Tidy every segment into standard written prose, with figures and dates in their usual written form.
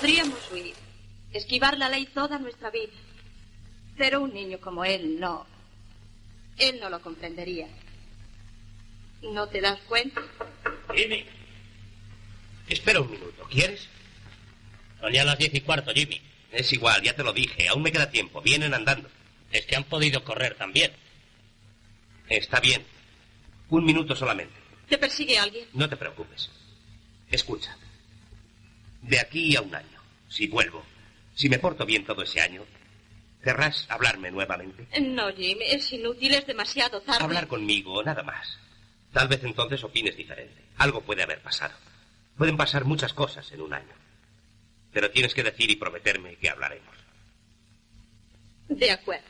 Podríamos huir, esquivar la ley toda nuestra vida. Pero un niño como él no. Él no lo comprendería. ¿No te das cuenta? Jimmy. Espera un minuto, ¿quieres? Son ya las 10:15, Jimmy. Es igual, ya te lo dije, aún me queda tiempo. Vienen andando. Es que han podido correr también. Está bien. 1 minuto solamente. ¿Te persigue alguien? No te preocupes. Escucha. De aquí a 1 año, si vuelvo, si me porto bien todo ese año, ¿querrás hablarme nuevamente? No, Jimmy, es inútil, es demasiado tarde. Hablar conmigo, nada más. Tal vez entonces opines diferente. Algo puede haber pasado. Pueden pasar muchas cosas en 1 año. Pero tienes que decir y prometerme que hablaremos. De acuerdo.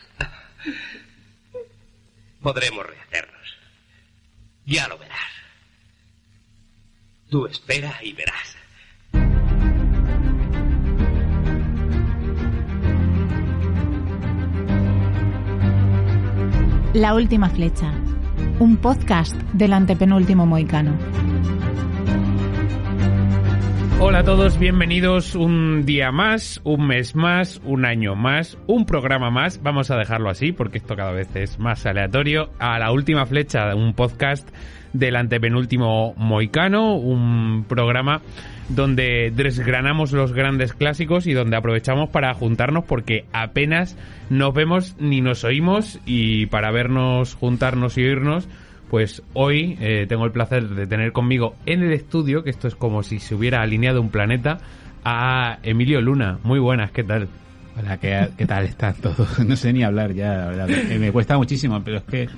Podremos rehacernos. Ya lo verás. Tú espera y verás. La última flecha, un podcast del antepenúltimo mohicano. Hola a todos, bienvenidos un día más, un mes más, un año más, un programa más, vamos a dejarlo así porque esto cada vez es más aleatorio, a La Última Flecha, un podcast del antepenúltimo mohicano, un programa donde desgranamos los grandes clásicos y donde aprovechamos para juntarnos porque apenas nos vemos ni nos oímos, y para vernos, juntarnos y oírnos, pues hoy tengo el placer de tener conmigo en el estudio, que esto es como si se hubiera alineado un planeta, a Emilio Luna. Muy buenas, ¿qué tal? Hola, ¿qué tal están todos? No sé ni hablar ya, la verdad. Me cuesta muchísimo, pero es que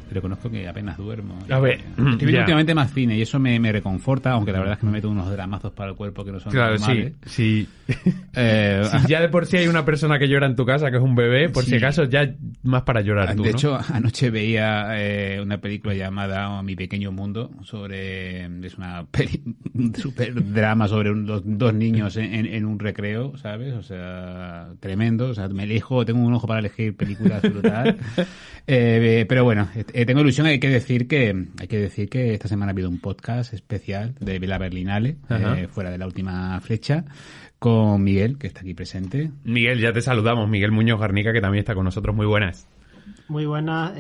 reconozco que apenas duermo. A ver, estoy viendo últimamente más cine y eso me reconforta, aunque la verdad es que me meto unos dramazos para el cuerpo que no son normales. Sí. Si ya de por sí hay una persona que llora en tu casa, que es un bebé, por si acaso ya más para llorar tú, de ¿no? hecho, anoche veía una película llamada Mi Pequeño Mundo, es una super drama sobre dos niños en un recreo, ¿sabes? O sea, tremendo. O sea, tengo un ojo para elegir películas brutal. Pero bueno, tengo ilusión. Hay que decir que esta semana ha habido un podcast especial de la Berlinale, fuera de La Última Flecha, con Miguel, que está aquí presente. Miguel, ya te saludamos. Miguel Muñoz Garnica, que también está con nosotros. Muy buenas. Muy buenas.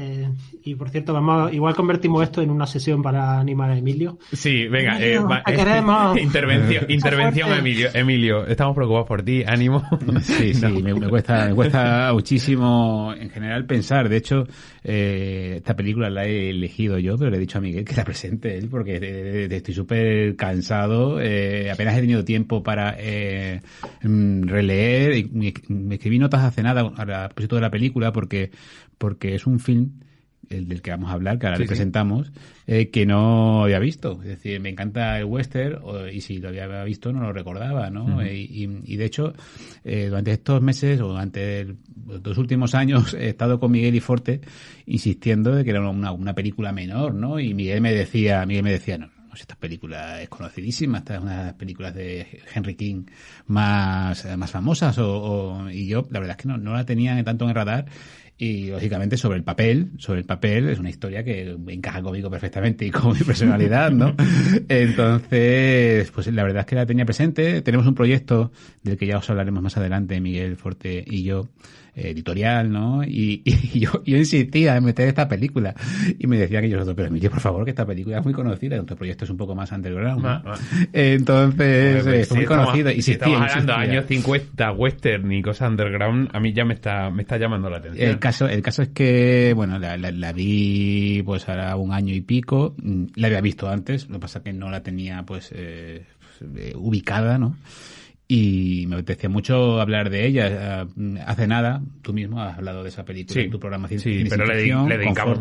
Y por cierto, igual convertimos esto en una sesión para animar a Emilio. Sí, venga. Queremos. Intervención, Emilio. Estamos preocupados por ti. Ánimo. Sí, no. me cuesta muchísimo en general pensar. De hecho, esta película la he elegido yo, pero le he dicho a Miguel que la presente él porque estoy súper cansado. Apenas he tenido tiempo para releer. Y me escribí notas hace nada a propósito de la película porque es un film, el del que vamos a hablar, que ahora le presentamos, que no había visto. Es decir, me encanta el western, y si lo había visto no lo recordaba, ¿no? Uh-huh. Y de hecho, durante estos meses, o durante los 2 últimos años, he estado con Miguel y Forte insistiendo de que era una película menor, ¿no? Y Miguel me decía, no, esta película es conocidísima, esta es una de las películas de Henry King más famosas, y yo la verdad es que no la tenía tanto en el radar. Y lógicamente sobre el papel es una historia que encaja conmigo perfectamente y con mi personalidad, ¿no? Entonces, pues la verdad es que la tenía presente. Tenemos un proyecto del que ya os hablaremos más adelante, Miguel, Forte y yo, editorial, ¿no? Y yo insistía en meter esta película y me decían ellos otros, pero Emilio, por favor, que esta película es muy conocida, nuestro proyecto es un poco más underground, ¿no? Entonces, es muy conocido. Y si estamos hablando de años 50, western y cosas underground, a mí ya me está llamando la atención. El caso es que, bueno, la vi pues ahora 1 año y pico. La había visto antes, lo que pasa es que no la tenía pues ubicada, ¿no? Y me apetecía mucho hablar de ella. Hace nada, tú mismo has hablado de esa película en tu programa. Sí, pero le dedicamos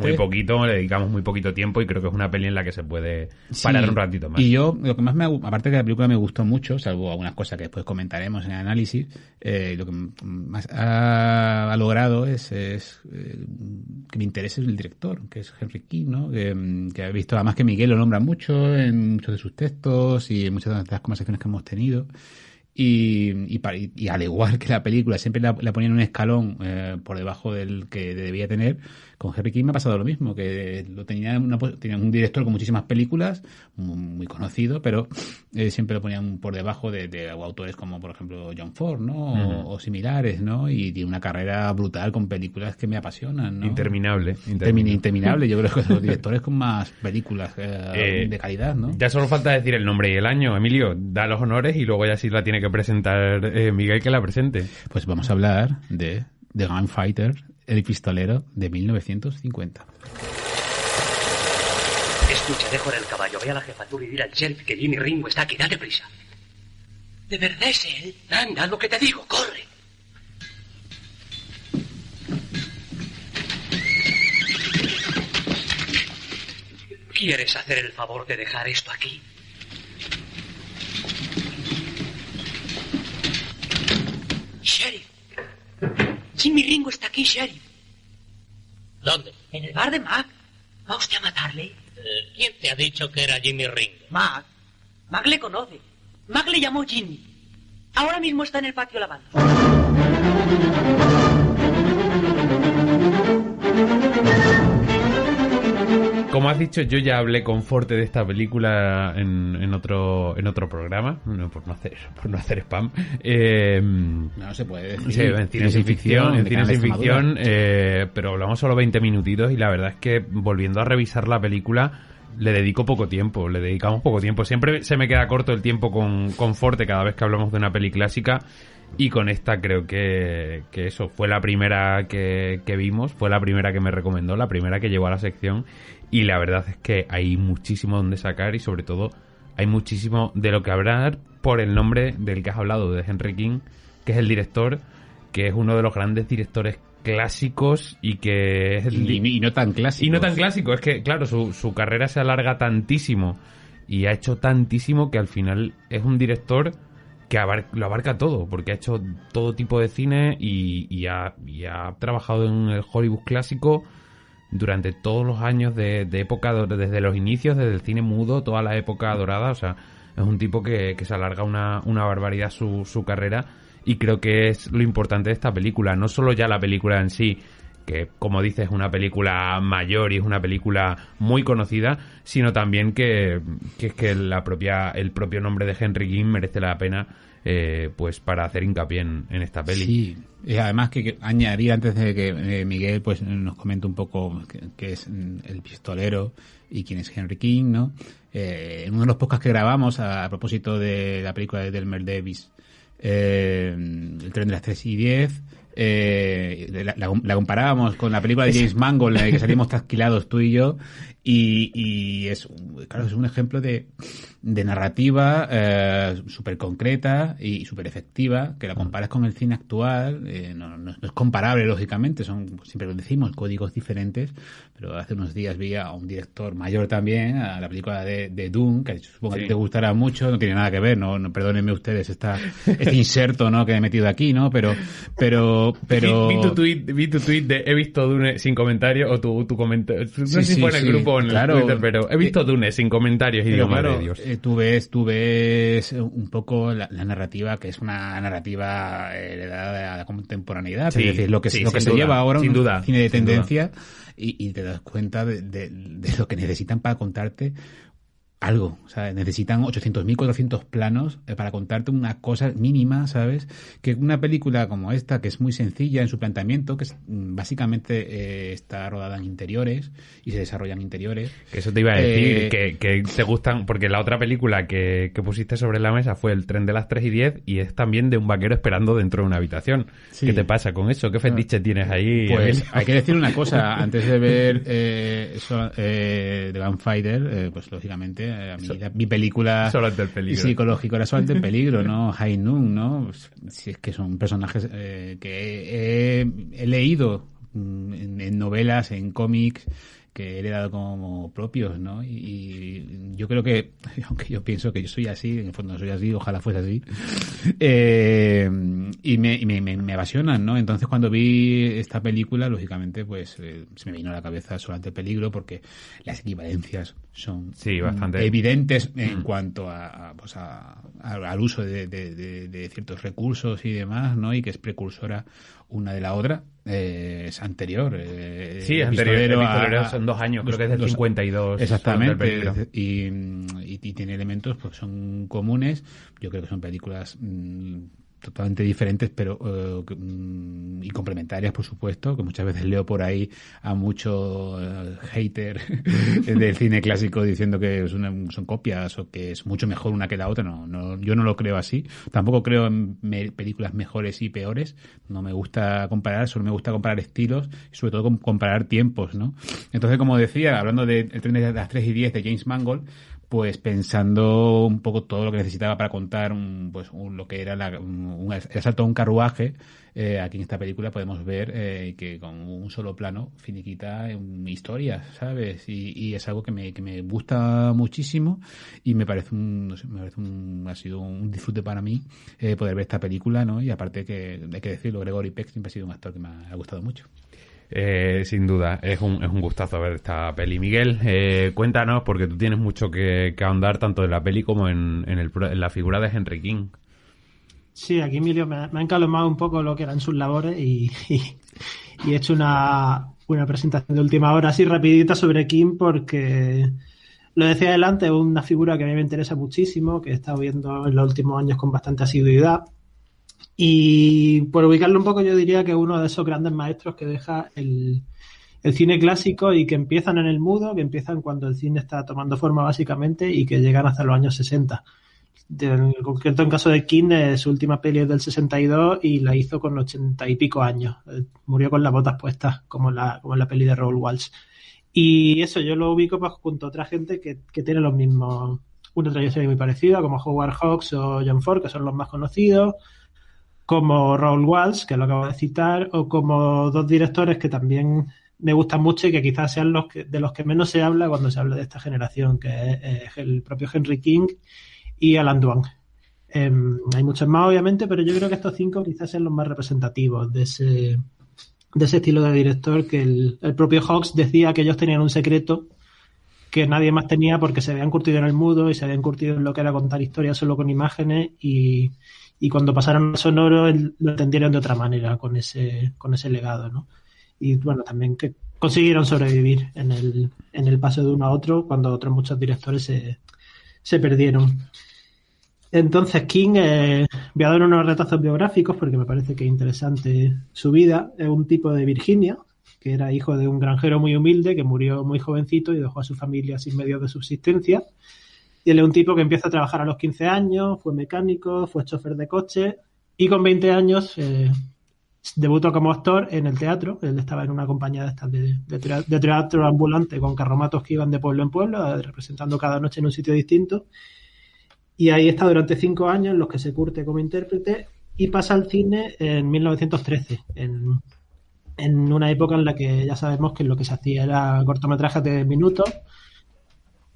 muy poquito tiempo, y creo que es una peli en la que se puede parar un ratito más. Y yo, lo que más aparte que la película me gustó mucho, salvo algunas cosas que después comentaremos en el análisis, lo que más ha logrado es que me interese el director, que es Henry King, ¿no? Que he visto, además que Miguel lo nombra mucho en muchos de sus textos y en muchas de las conversaciones que hemos tenido. y al igual que la película siempre la ponían un escalón por debajo del que debía tener, con Henry King me ha pasado lo mismo, que tenía un director con muchísimas películas, muy conocido, pero siempre lo ponían por debajo de autores como por ejemplo John Ford, ¿no? O similares, ¿no? Y tiene una carrera brutal con películas que me apasionan, ¿no? Interminable. Yo creo que son los directores con más películas de calidad, ¿no? Ya solo falta decir el nombre y el año. Emilio, da los honores y luego ya sí la tiene que presentar Miguel, que la presente. Pues vamos a hablar de The Gunfighter, El pistolero, de 1950. Escucha, dejo en el caballo. Ve a la jefatura y dile al sheriff que Jimmy Ringo está aquí. Date prisa. ¿De verdad es él? Anda, lo que te digo, corre. ¿Quieres hacer el favor de dejar esto aquí? Sheriff. Jimmy Ringo está aquí, sheriff. ¿Dónde? En el bar de Mac. ¿Va usted a matarle? ¿Quién te ha dicho que era Jimmy Ringo? Mac. Mac le conoce. Mac le llamó Jimmy. Ahora mismo está en el patio lavando. Como has dicho, yo ya hablé con Forte de esta película en otro programa, no, por no hacer spam. No se puede decir. Sí, en Cine Sin Ficción, pero hablamos solo 20 minutitos y la verdad es que volviendo a revisar la película le dedicamos poco tiempo. Siempre se me queda corto el tiempo con Forte cada vez que hablamos de una peli clásica. Y con esta creo que eso fue la primera que vimos, fue la primera que me recomendó, la primera que llevó a la sección, y la verdad es que hay muchísimo donde sacar y sobre todo hay muchísimo de lo que hablar por el nombre del que has hablado, de Henry King, que es el director, que es uno de los grandes directores clásicos y que es y no tan clásico. Y no tan clásico, es que claro, su carrera se alarga tantísimo y ha hecho tantísimo que al final es un director que lo abarca todo, porque ha hecho todo tipo de cine y ha trabajado en el Hollywood clásico durante todos los años de época, desde los inicios, desde el cine mudo, toda la época dorada. O sea, es un tipo que se alarga una barbaridad su carrera, y creo que es lo importante de esta película, no solo ya la película en sí, que como dices es una película mayor y es una película muy conocida, sino también que es que el propio nombre de Henry King merece la pena pues para hacer hincapié en esta peli. Sí, y además que añadir antes de que Miguel pues nos comente un poco qué es El pistolero y quién es Henry King, ¿no? En uno de los podcasts que grabamos a propósito de la película de Delmer Davis, El tren de las 3:10, la comparábamos con la película de James Mangold, en la que salimos trasquilados tú y yo, y es un ejemplo de narrativa súper concreta y súper efectiva, que la comparas con el cine actual. No es comparable, lógicamente, siempre lo decimos, códigos diferentes, pero hace unos días vi a un director mayor también, a la película de Dune, que supongo que te gustará mucho, no tiene nada que ver, no perdónenme ustedes este inserto, ¿no?, que he metido aquí, ¿no? Pero vi tu tweet de he visto Dune sin comentarios, o tu comentario, no sé si fue en el grupo o en el Twitter, pero he visto Dune sin comentarios y digo, madre de Dios. Tú ves un poco la narrativa, que es una narrativa heredada de la contemporaneidad, es decir, lo que se lleva ahora sin duda, cine de tendencia, y te das cuenta de lo que necesitan para contarte algo. O sea, necesitan 800.400 planos para contarte una cosa mínima, ¿sabes? Que una película como esta, que es muy sencilla en su planteamiento, que básicamente está rodada en interiores y se desarrolla en interiores. Que eso te iba a decir, que te gustan, porque la otra película que pusiste sobre la mesa fue El tren de las 3:10, y es también de un vaquero esperando dentro de una habitación. Sí. ¿Qué te pasa con eso? ¿Qué fetiche tienes ahí? Pues hay que decir una cosa, antes de ver The Gunfighter, pues lógicamente mi película psicológico era Sol ante el peligro, ¿no? High Noon, ¿no? Si es que son personajes que he leído en novelas, en cómics, he heredado como propios, ¿no? Y yo creo que, aunque yo pienso que yo soy así, en el fondo no soy así, ojalá fuese así, y me apasionan, ¿no? Entonces cuando vi esta película, lógicamente, pues se me vino a la cabeza Solante el peligro, porque las equivalencias son bastante evidentes en cuanto al uso de ciertos recursos y demás, ¿no? Y que es precursora una de la otra, es anterior. Sí, es anterior. El Pistolero son 2 años, creo que es del 52. Exactamente. Y tiene elementos pues son comunes. Yo creo que son películas totalmente diferentes, pero y complementarias, por supuesto, que muchas veces leo por ahí a muchos hater del cine clásico diciendo que son copias o que es mucho mejor una que la otra. No, yo no lo creo así. Tampoco creo en películas mejores y peores. No me gusta comparar, solo me gusta comparar estilos y sobre todo comparar tiempos, ¿no? Entonces, como decía, hablando de El tren de las 3:10 de James Mangold, pues pensando un poco todo lo que necesitaba para contar lo que era el asalto a un carruaje, aquí en esta película podemos ver que con un solo plano finiquita historias, ¿sabes? Y es algo que me gusta muchísimo y me parece ha sido un disfrute para mí poder ver esta película, ¿no? Y aparte que hay que decirlo, Gregory Peck siempre ha sido un actor que me ha gustado mucho. Sin duda, es un gustazo ver esta peli. Miguel, cuéntanos, porque tú tienes mucho que ahondar tanto en la peli como en la figura de Henry King. Sí, aquí Emilio me ha encalomado un poco lo que eran sus labores y he hecho una presentación de última hora así rapidita sobre King, porque lo decía adelante, es una figura que a mí me interesa muchísimo, que he estado viendo en los últimos años con bastante asiduidad. Y por ubicarlo un poco, yo diría que uno de esos grandes maestros que deja el cine clásico y que empiezan en el mudo, que empiezan cuando el cine está tomando forma básicamente y que llegan hasta los años 60. En concreto, en caso de King, su última peli es del 62 y la hizo con 80 y pico años. Murió con las botas puestas, como en la peli de Raoul Walsh. Y eso yo lo ubico pues, junto a otra gente que tiene los mismos, una trayectoria muy parecida, como Howard Hawks o John Ford, que son los más conocidos, como Raoul Walsh, que lo acabo de citar, o como 2 directores que también me gustan mucho y que quizás sean de los que menos se habla cuando se habla de esta generación, que es el propio Henry King y Alan Dwan. Hay muchos más, obviamente, pero yo creo que estos 5 quizás sean los más representativos de ese estilo de director, que el propio Hawks decía que ellos tenían un secreto que nadie más tenía porque se habían curtido en el mudo y se habían curtido en lo que era contar historias solo con imágenes y cuando pasaron al sonoro lo entendieron de otra manera con ese legado, ¿no? Y bueno, también que consiguieron sobrevivir en el paso de uno a otro cuando otros muchos directores se perdieron. Entonces King, voy a dar unos retazos biográficos porque me parece que es interesante su vida. Es un tipo de Virginia que era hijo de un granjero muy humilde que murió muy jovencito y dejó a su familia sin medios de subsistencia. Y él es un tipo que empieza a trabajar a los 15 años, fue mecánico, fue chofer de coche y con 20 años debutó como actor en el teatro. Él estaba en una compañía de teatro ambulante con carromatos que iban de pueblo en pueblo, representando cada noche en un sitio distinto. Y ahí está durante 5 años en los que se curte como intérprete y pasa al cine en 1913, en una época en la que ya sabemos que lo que se hacía era cortometrajes de minutos,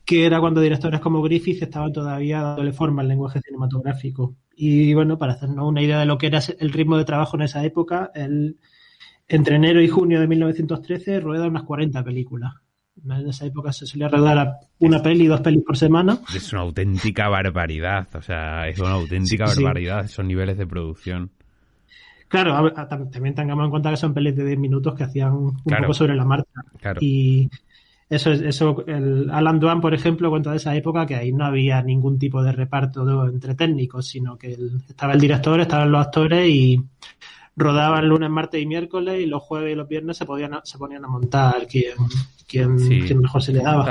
que era cuando directores como Griffith estaban todavía dándole forma al lenguaje cinematográfico. Y bueno, para hacernos una idea de lo que era el ritmo de trabajo en esa época, entre enero y junio de 1913 rueda unas 40 películas. En esa época se solía rodar una peli, 2 pelis por semana. Es una auténtica barbaridad, o sea, es una auténtica barbaridad esos niveles de producción. Claro, también tengamos en cuenta que son pelis de 10 minutos que hacían un poco sobre la marcha. Claro. Y Alan Dwan, por ejemplo, cuenta de esa época que ahí no había ningún tipo de reparto entre técnicos, sino que estaba el director, estaban los actores y rodaban lunes, martes y miércoles y los jueves y los viernes se ponían a montar quién mejor se le daba.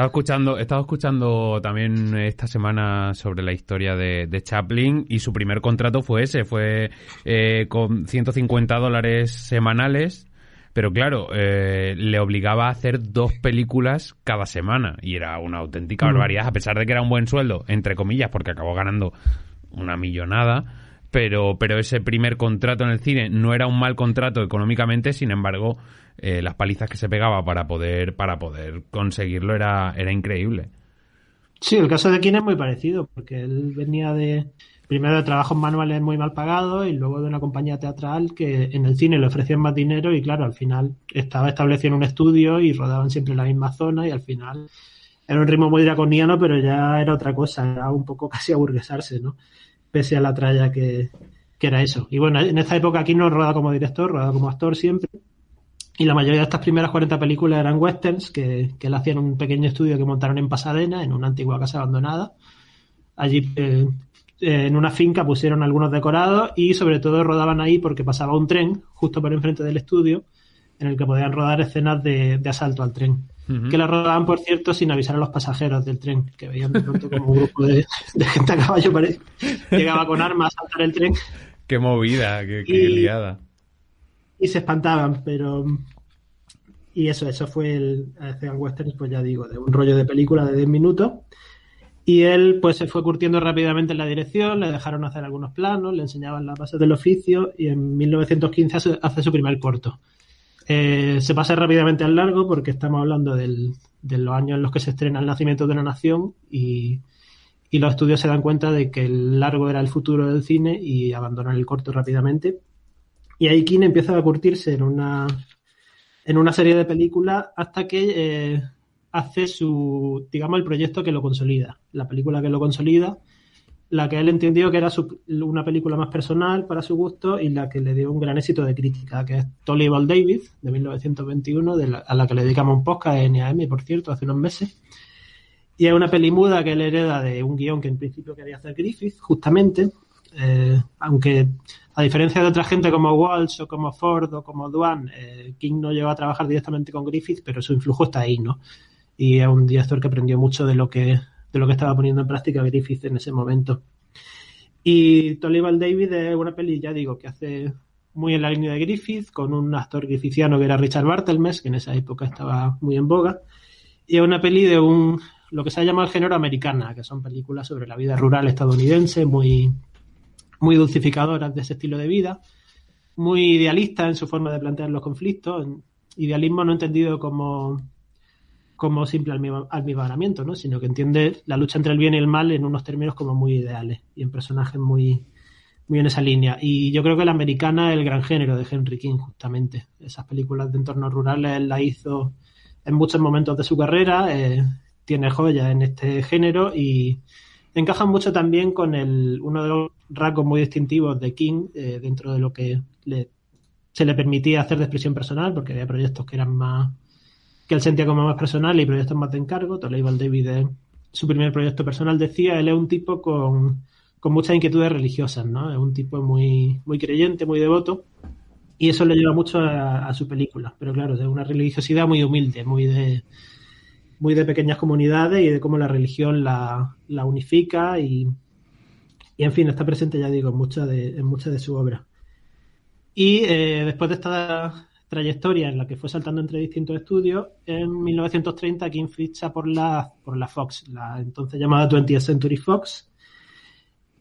Estaba escuchando también esta semana sobre la historia de Chaplin y su primer contrato fue con $150 semanales. Pero claro, le obligaba a hacer 2 películas cada semana y era una auténtica barbaridad, a pesar de que era un buen sueldo, entre comillas, porque acabó ganando una millonada, pero ese primer contrato en el cine no era un mal contrato económicamente, sin embargo, las palizas que se pegaba para poder conseguirlo era increíble. Sí, el caso de King es muy parecido, porque él venía primero de trabajos manuales muy mal pagados y luego de una compañía teatral que en el cine le ofrecían más dinero y claro, al final estaba establecido en un estudio y rodaban siempre en la misma zona y al final era un ritmo muy draconiano, pero ya era otra cosa, era un poco casi aburguesarse, ¿no? Pese a la tralla que era eso. Y bueno, en esta época aquí no rodaba como director, rodaba como actor siempre. Y la mayoría de estas primeras 40 películas eran westerns que él hacía en un pequeño estudio que montaron en Pasadena, en una antigua casa abandonada. Allí en una finca pusieron algunos decorados y sobre todo rodaban ahí porque pasaba un tren justo por enfrente del estudio en el que podían rodar escenas de asalto al tren. Que la rodaban, por cierto, sin avisar a los pasajeros del tren, que veían de pronto como un grupo de gente a caballo llegaba con armas a saltar el tren. Qué movida, qué liada. Y se espantaban, pero... Y eso fue el Western, pues ya digo, de un rollo de película de 10 minutos. Y él pues se fue curtiendo rápidamente en la dirección, le dejaron hacer algunos planos, le enseñaban las bases del oficio y en 1915 hace su primer corto. Se pasa rápidamente al largo porque estamos hablando de los años en los que se estrena El nacimiento de una nación y los estudios se dan cuenta de que el largo era el futuro del cine y abandonan el corto rápidamente. Y ahí King empieza a curtirse en una serie de películas hasta que hace el proyecto que lo consolida, la película que lo consolida, la que él entendió que era una película más personal para su gusto y la que le dio un gran éxito de crítica, que es Tolly David, de 1921, a la que le dedicamos un podcast en NAM, por cierto, hace unos meses. Y es una peli muda que él hereda de un guión que en principio quería hacer Griffith, justamente, aunque a diferencia de otra gente como Walsh o como Ford o como Dwan, King no llegó a trabajar directamente con Griffith, pero su influjo está ahí, ¿no? Y es un director que aprendió mucho de lo que estaba poniendo en práctica Griffith en ese momento. Y Tolly David es una peli, ya digo, que hace muy en la línea de Griffith, con un actor griffithiano que era Richard Barthelmess, que en esa época estaba muy en boga, y es una peli de lo que se ha llamado el género americana, que son películas sobre la vida rural estadounidense, muy, muy dulcificadoras de ese estilo de vida, muy idealistas en su forma de plantear los conflictos, idealismo no entendido como simple almibaramiento, ¿no? Sino que entiende la lucha entre el bien y el mal en unos términos como muy ideales y en personajes muy, muy en esa línea. Y yo creo que la americana es el gran género de Henry King, justamente. Esas películas de entornos rurales él las hizo en muchos momentos de su carrera, tiene joyas en este género y encajan mucho también con uno de los rasgos muy distintivos de King dentro de lo que se le permitía hacer de expresión personal, porque había proyectos que eran más que él sentía como más personal y proyectos más de encargo. Tolly David es su primer proyecto personal, decía. Él es un tipo con muchas inquietudes religiosas, ¿no? Es un tipo muy, muy creyente, muy devoto, y eso le lleva mucho a su película. Pero claro, es una religiosidad muy humilde, muy de pequeñas comunidades y de cómo la religión la unifica y en fin, está presente, ya digo, en mucha de su obra. Y después de esta trayectoria en la que fue saltando entre distintos estudios, en 1930 King ficha por la Fox, la entonces llamada 20th Century Fox,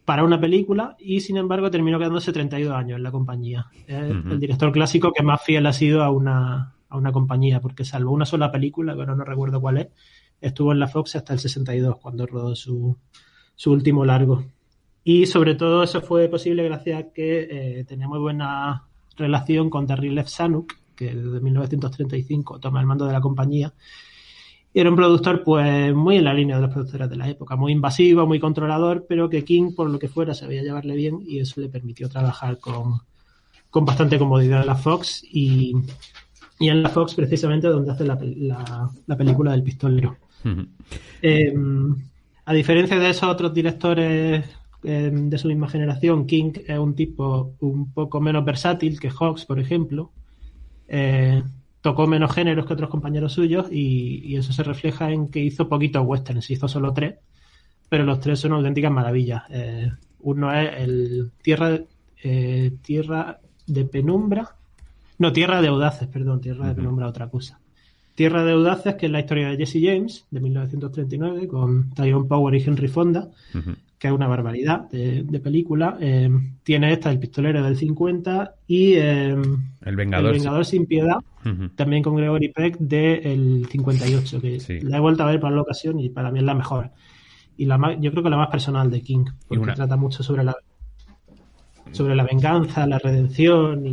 para una película y sin embargo terminó quedándose 32 años en la compañía. Es el director clásico que más fiel ha sido a una compañía, porque salvo una sola película, que ahora no recuerdo cuál es, estuvo en la Fox hasta el 62, cuando rodó su último largo. Y sobre todo eso fue posible gracias a que tenía muy buena relación con Terry Lev Zanuck, que desde 1935 toma el mando de la compañía. Y era un productor pues muy en la línea de los productores de la época, muy invasivo, muy controlador, pero que King, por lo que fuera, sabía llevarle bien y eso le permitió trabajar con bastante comodidad en la Fox y en la Fox precisamente donde hace la película del pistolero. A diferencia de esos otros directores de su misma generación, King es un tipo un poco menos versátil que Hawks, por ejemplo. Tocó menos géneros que otros compañeros suyos y eso se refleja en que hizo poquitos westerns, hizo solo 3, pero los 3 son auténticas maravillas. Uno es el Tierra de Penumbra, no, Tierra de Audaces, perdón, Tierra de Penumbra, otra cosa. Tierra de Audaces, que es la historia de Jesse James, de 1939, con Tyrone Power y Henry Fonda, que es una barbaridad de película. Tiene esta, El pistolero del 50 y El Vengador sin piedad, también con Gregory Peck del 58, que la he vuelto a ver para la ocasión y para mí es la mejor. Y yo creo que la más personal de King, porque trata mucho sobre la venganza, la redención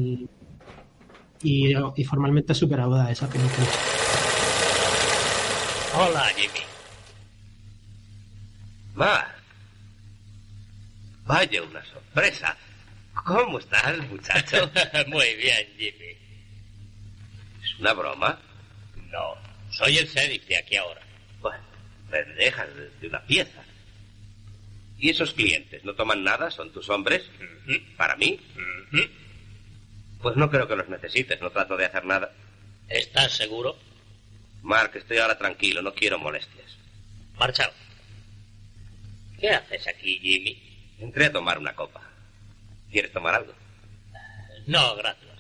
y formalmente es súper aguda esa película. Hola, Jimmy. Mark. Vaya una sorpresa. ¿Cómo estás, muchacho? Muy bien, Jimmy. ¿Es una broma? No, soy el sheriff de aquí ahora. Bueno, me dejas de una pieza. ¿Y esos clientes no toman nada? ¿Son tus hombres? ¿Para mí? Pues no creo que los necesites, no trato de hacer nada. ¿Estás seguro? Mark, estoy ahora tranquilo, no quiero molestias. Marchao. ¿Qué haces aquí, Jimmy? Entré a tomar una copa. ¿Quieres tomar algo? No, gracias.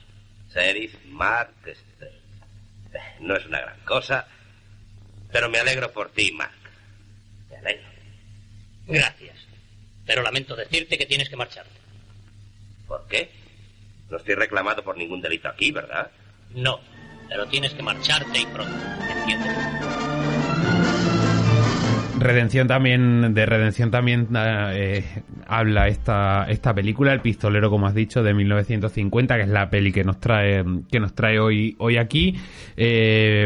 Sheriff, Mark, no es una gran cosa, pero me alegro por ti, Mark. Me alegro. Gracias. Pero lamento decirte que tienes que marcharte. ¿Por qué? No estoy reclamado por ningún delito aquí, ¿verdad? No, pero tienes que marcharte y pronto. ¿Entiendes? Redención también habla esta película, El pistolero, como has dicho, de 1950, que es la peli que nos trae hoy aquí,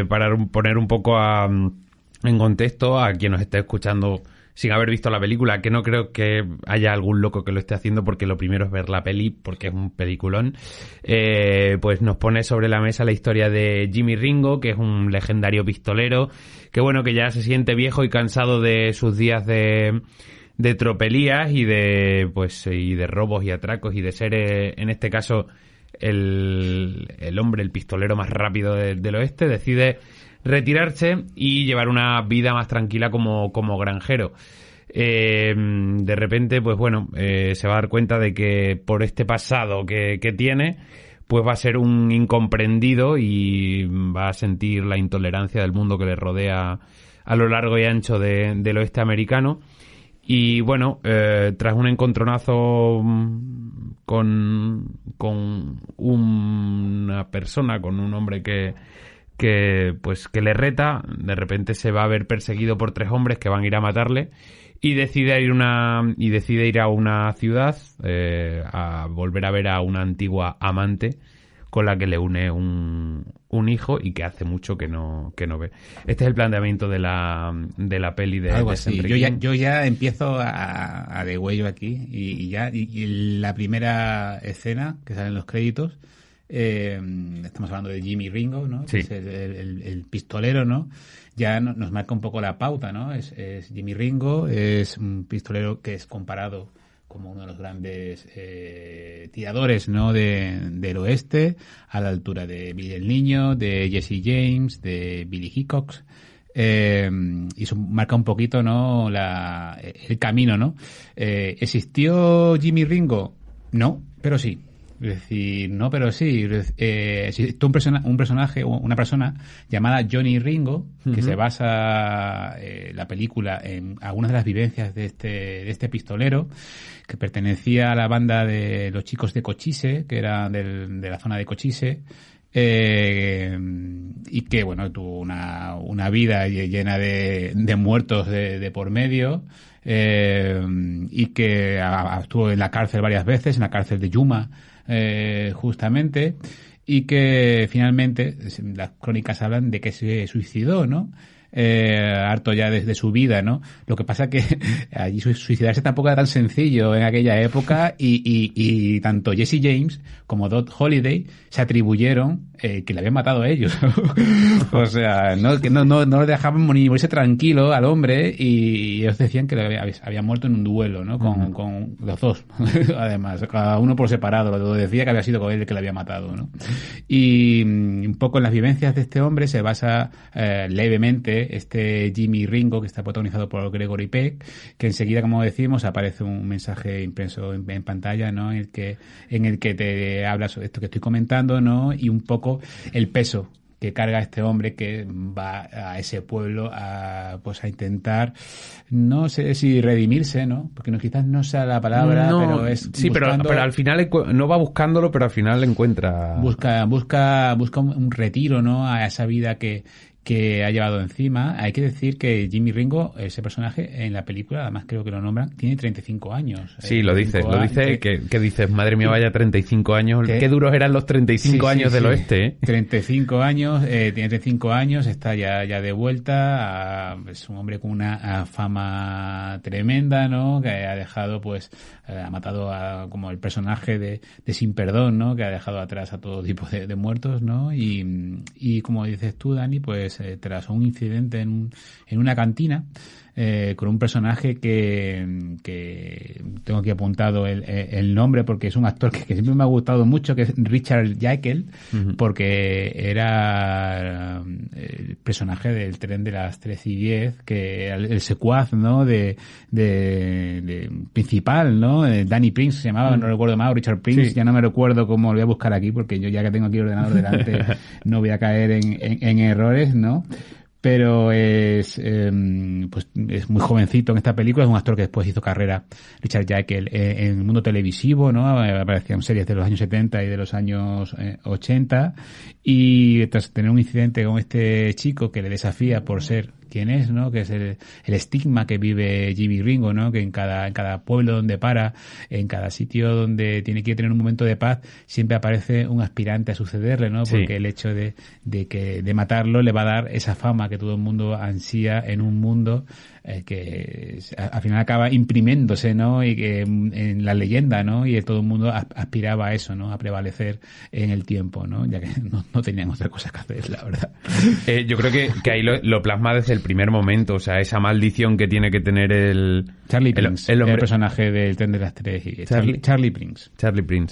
para poner un poco en contexto a quien nos esté escuchando sin haber visto la película, que no creo que haya algún loco que lo esté haciendo, porque lo primero es ver la peli, porque es un peliculón. Pues nos pone sobre la mesa la historia de Jimmy Ringo, que es un legendario pistolero, que bueno, que ya se siente viejo y cansado de sus días de tropelías y de robos y atracos, y de ser, en este caso, el hombre, el pistolero más rápido del oeste. Decide retirarse y llevar una vida más tranquila como granjero. De repente, pues bueno, se va a dar cuenta de que por este pasado que tiene, pues va a ser un incomprendido y va a sentir la intolerancia del mundo que le rodea a lo largo y ancho del oeste americano. Y bueno, tras un encontronazo con una persona, con un hombre que le reta, de repente se va a ver perseguido por 3 hombres que van a ir a matarle, y decide ir a una ciudad a volver a ver a una antigua amante con la que le une un hijo y que hace mucho que no ve. Este es el planteamiento de la peli de algo de así. Yo ya empiezo a degüello aquí y la primera escena que sale en los créditos, estamos hablando de Jimmy Ringo, ¿no? Sí. Es el pistolero, ¿no? Ya nos marca un poco la pauta, ¿no? Es Jimmy Ringo, es un pistolero que es comparado como uno de los grandes tiradores, ¿no? del oeste, a la altura de Billy el Niño, de Jesse James, de Billy Hickok. Y eso marca un poquito, ¿no? el camino, ¿no? ¿Existió Jimmy Ringo? No, pero sí. Es decir, no, pero sí. Existe un personaje, una persona llamada Johnny Ringo, que se basa la película en algunas de las vivencias de este pistolero, que pertenecía a la banda de los chicos de Cochise, que era de la zona de Cochise, y que, bueno, tuvo una vida llena de muertos de por medio, y que estuvo en la cárcel varias veces, en la cárcel de Yuma, justamente, y que finalmente las crónicas hablan de que se suicidó, ¿no? Harto ya desde su vida, ¿no? Lo que pasa que allí suicidarse tampoco era tan sencillo en aquella época, y tanto Jesse James como Doc Holliday se atribuyeron que le habían matado a ellos. O sea, que no lo dejaban ni morirse tranquilo al hombre, y ellos decían que había muerto en un duelo, ¿no? Con los dos, además, cada uno por separado. Lo decía que había sido con él el que le había matado, ¿no? Y un poco en las vivencias de este hombre se basa levemente este Jimmy Ringo, que está protagonizado por Gregory Peck, que enseguida, como decimos, aparece un mensaje impreso en pantalla, ¿no? En el que te habla sobre esto que estoy comentando, ¿no? Y un poco el peso que carga este hombre que va a ese pueblo a intentar, no sé si redimirse, ¿no? Porque quizás no sea la palabra, no, pero es sí, pero al final no va buscándolo, pero al final encuentra... Busca un retiro, ¿no? A esa vida que ha llevado encima. Hay que decir que Jimmy Ringo, ese personaje en la película, además creo que lo nombran, tiene 35 años. Sí, lo dice, que dices, madre mía, vaya 35 años. Qué duros eran los 35 años del oeste, ¿eh? 35 años, tiene 35 años, está ya de vuelta, es un hombre con una fama tremenda, ¿no? Que ha dejado, ha matado como el personaje de Sin Perdón, ¿no? Que ha dejado atrás a todo tipo de muertos, ¿no? Y como dices tú, Dani, tras un incidente en una cantina con un personaje que tengo aquí apuntado el nombre porque es un actor que siempre me ha gustado mucho, que es Richard Jekyll, porque era el personaje del tren de las 3:10, que era el secuaz, ¿no? de principal, ¿no? Danny Prince se llamaba, no recuerdo más, Richard Prince, ya no me recuerdo cómo lo voy a buscar aquí porque yo ya que tengo aquí el ordenador delante no voy a caer en errores, ¿no? Pero es muy jovencito en esta película, es un actor que después hizo carrera, Richard Jekyll, en el mundo televisivo, ¿no? Aparecía en series de los años 70 y de los años 80, y tras tener un incidente con este chico que le desafía por ser quien es, ¿no? Que es el estigma que vive Jimmy Ringo, ¿no? Que en cada pueblo donde para, en cada sitio donde tiene que tener un momento de paz, siempre aparece un aspirante a sucederle, ¿no? Porque el hecho de matarlo le va a dar esa fama que todo el mundo ansía en un mundo que al final acaba imprimiéndose, ¿no? Y que en la leyenda, ¿no? Y todo el mundo aspiraba a eso, ¿no? A prevalecer en el tiempo, ¿no? Ya que no tenían otra cosa que hacer, la verdad. Yo creo que ahí lo plasma desde el primer momento, o sea, esa maldición que tiene que tener Charlie Prince, el personaje del tren de las 3. Charlie Prince.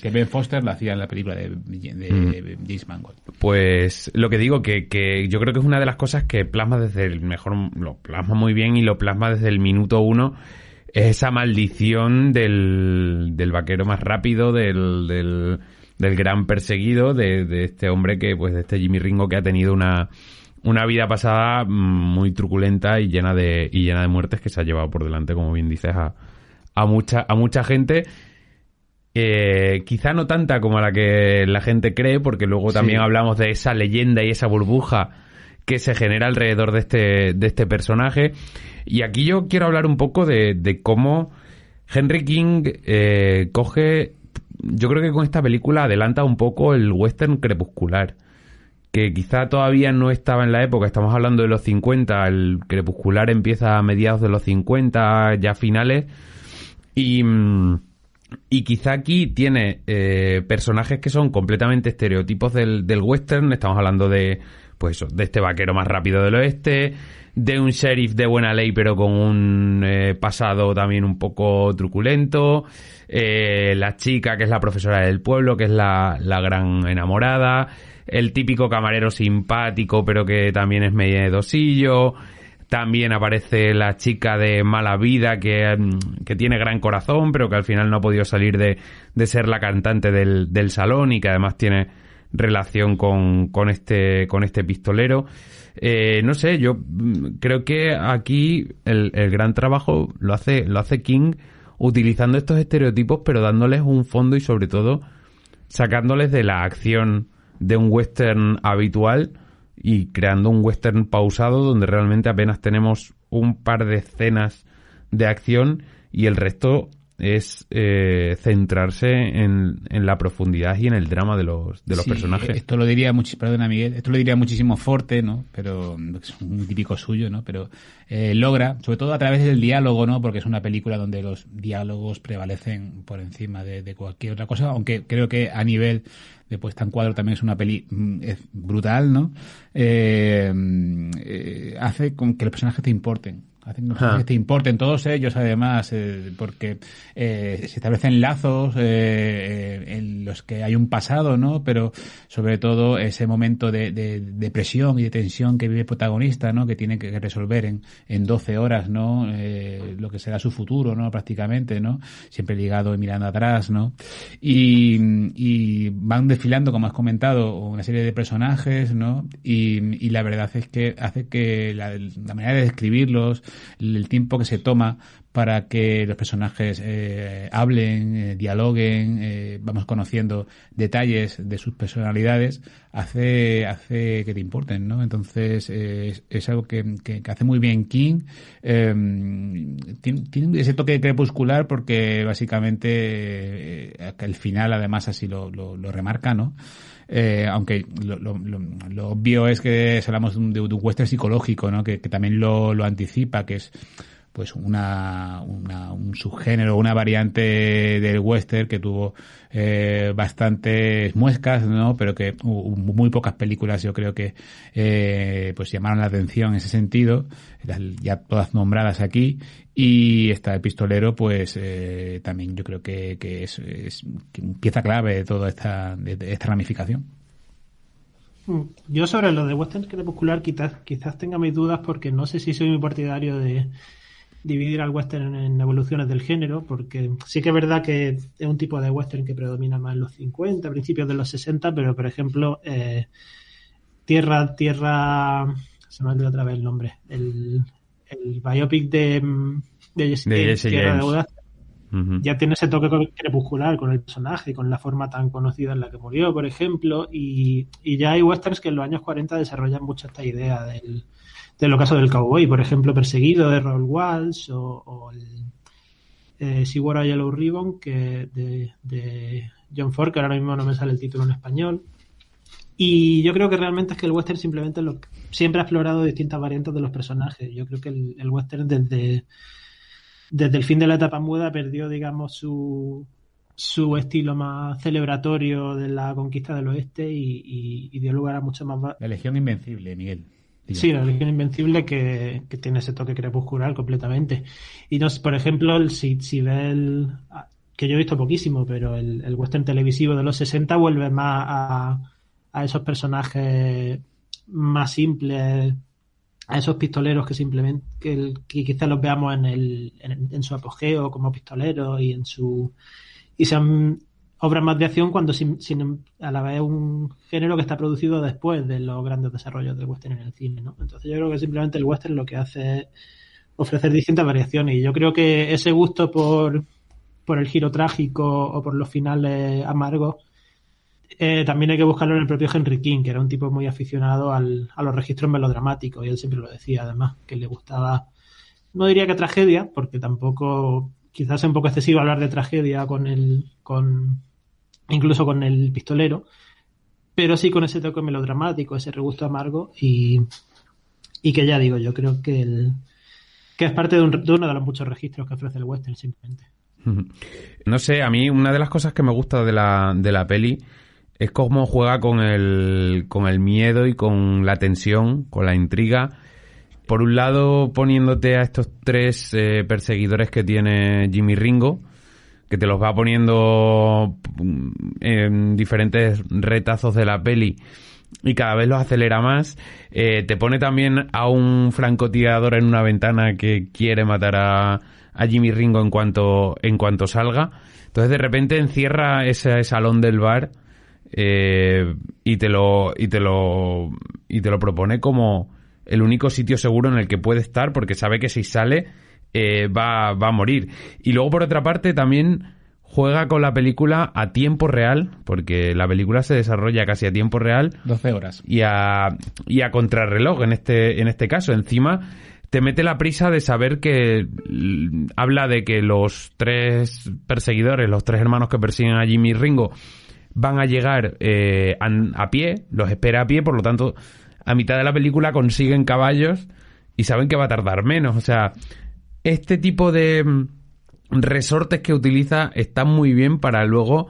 Que Ben Foster lo hacía en la película de James Mangold. Pues lo que digo, que yo creo que es una de las cosas que plasma lo plasma muy bien y lo plasma desde el minuto 1, es esa maldición del vaquero más rápido, del gran perseguido, de este hombre de este Jimmy Ringo, que ha tenido una vida pasada muy truculenta y llena de muertes, que se ha llevado por delante, como bien dices, a mucha gente. Quizá no tanta como la que la gente cree, porque luego también hablamos de esa leyenda y esa burbuja que se genera alrededor de este personaje. Y aquí yo quiero hablar un poco de cómo Henry King coge... Yo creo que con esta película adelanta un poco el western crepuscular, que quizá todavía no estaba en la época. Estamos hablando de los 50, el crepuscular empieza a mediados de los 50, ya finales, y quizá aquí tiene personajes que son completamente estereotipos del western. Estamos hablando de este vaquero más rápido del oeste, de un sheriff de buena ley pero con un pasado también un poco truculento, la chica que es la profesora del pueblo, que es la gran enamorada, el típico camarero simpático pero que también es mediosillo. También aparece la chica de mala vida que tiene gran corazón pero que al final no ha podido salir de ser la cantante del salón, y que además tiene relación con este pistolero. No sé, yo creo que aquí el gran trabajo lo hace King, utilizando estos estereotipos pero dándoles un fondo y sobre todo sacándoles de la acción de un western habitual y creando un western pausado donde realmente apenas tenemos un par de escenas de acción y el resto es centrarse en la profundidad y en el drama de los personajes. Esto lo diría Miguel, esto lo diría muchísimo Forte, ¿no? Pero es un típico suyo, ¿no? Pero logra, sobre todo a través del diálogo, ¿no? Porque es una película donde los diálogos prevalecen por encima de cualquier otra cosa, aunque creo que a nivel de puesta en cuadro también es una peli brutal, ¿no? Hace con que los personajes te importen. hacen que te importen todos ellos, además, porque se establecen lazos en los que hay un pasado, ¿no? Pero sobre todo ese momento de presión y de tensión que vive el protagonista, ¿no? Que tiene que resolver en 12 horas, ¿no? Lo que será su futuro, ¿no? Prácticamente, ¿no? Siempre ligado y mirando atrás, ¿no? Y van desfilando, como has comentado, una serie de personajes, ¿no? Y la verdad es que hace que la manera de describirlos, el tiempo que se toma para que los personajes hablen, dialoguen, vamos conociendo detalles de sus personalidades, hace que te importen, ¿no? Entonces es algo que hace muy bien King. Tiene ese toque crepuscular porque básicamente el final además así lo remarca, ¿no? Aunque lo obvio es que hablamos de un western psicológico, ¿no? Que también lo anticipa, que es pues un subgénero, una variante del western que tuvo bastantes muescas, ¿no? Pero que muy pocas películas yo creo que pues llamaron la atención en ese sentido, ya todas nombradas aquí. Y El pistolero, pues también yo creo que es pieza clave de toda esta ramificación. Yo sobre lo de western crepuscular quizás tenga mis dudas, porque no sé si soy muy partidario de dividir al western en evoluciones del género, porque sí que es verdad que es un tipo de western que predomina más en los 50, principios de los 60, pero por ejemplo Tierra, se me olvidó otra vez el nombre, el biopic de Jesse James, Tierra de Audaz, ya tiene ese toque crepuscular con el personaje, con la forma tan conocida en la que murió, por ejemplo, y ya hay westerns que en los años 40 desarrollan mucho esta idea del ocaso del cowboy, por ejemplo, Perseguido de Raoul Walsh o el She Wore a Yellow Ribbon de John Ford, que ahora mismo no me sale el título en español. Y yo creo que realmente es que el western simplemente siempre ha explorado distintas variantes de los personajes. Yo creo que el western desde el fin de la etapa muda perdió, digamos, su estilo más celebratorio de la conquista del oeste y dio lugar a mucho más... La Legión Invencible, Miguel. Sí, la Legión Invencible que tiene ese toque crepuscular completamente. Y no, por ejemplo, si ves que yo he visto poquísimo, pero el western televisivo de los 60 vuelve más a esos personajes más simples, a esos pistoleros que simplemente que quizás los veamos en su apogeo como pistoleros y sean obras más de acción, cuando a la vez un género que está producido después de los grandes desarrollos del western en el cine, ¿no? Entonces yo creo que simplemente el western lo que hace es ofrecer distintas variaciones, y yo creo que ese gusto por el giro trágico o por los finales amargos también hay que buscarlo en el propio Henry King, que era un tipo muy aficionado a los registros melodramáticos, y él siempre lo decía, además, que le gustaba, no diría que tragedia, porque tampoco, quizás es un poco excesivo hablar de tragedia incluso con el pistolero, pero sí con ese toque melodramático, ese regusto amargo, y que ya digo, yo creo que es parte de uno de los muchos registros que ofrece el western, simplemente. No sé, a mí una de las cosas que me gusta de la peli es cómo juega con el miedo y con la tensión, con la intriga. Por un lado, poniéndote a estos tres perseguidores que tiene Jimmy Ringo, que te los va poniendo en diferentes retazos de la peli y cada vez los acelera más. Te pone también a un francotirador en una ventana que quiere matar a Jimmy Ringo en cuanto salga. Entonces de repente encierra ese salón del bar y te lo propone como el único sitio seguro en el que puede estar, porque sabe que si sale va a morir. Y luego, por otra parte, también juega con la película a tiempo real, porque la película se desarrolla casi a tiempo real. 12 horas. Y a contrarreloj en este caso. Encima te mete la prisa de saber que habla de que los tres perseguidores, los tres hermanos que persiguen a Jimmy Ringo, van a llegar a pie, los espera a pie, por lo tanto, a mitad de la película consiguen caballos y saben que va a tardar menos. O sea, este tipo de resortes que utiliza están muy bien para luego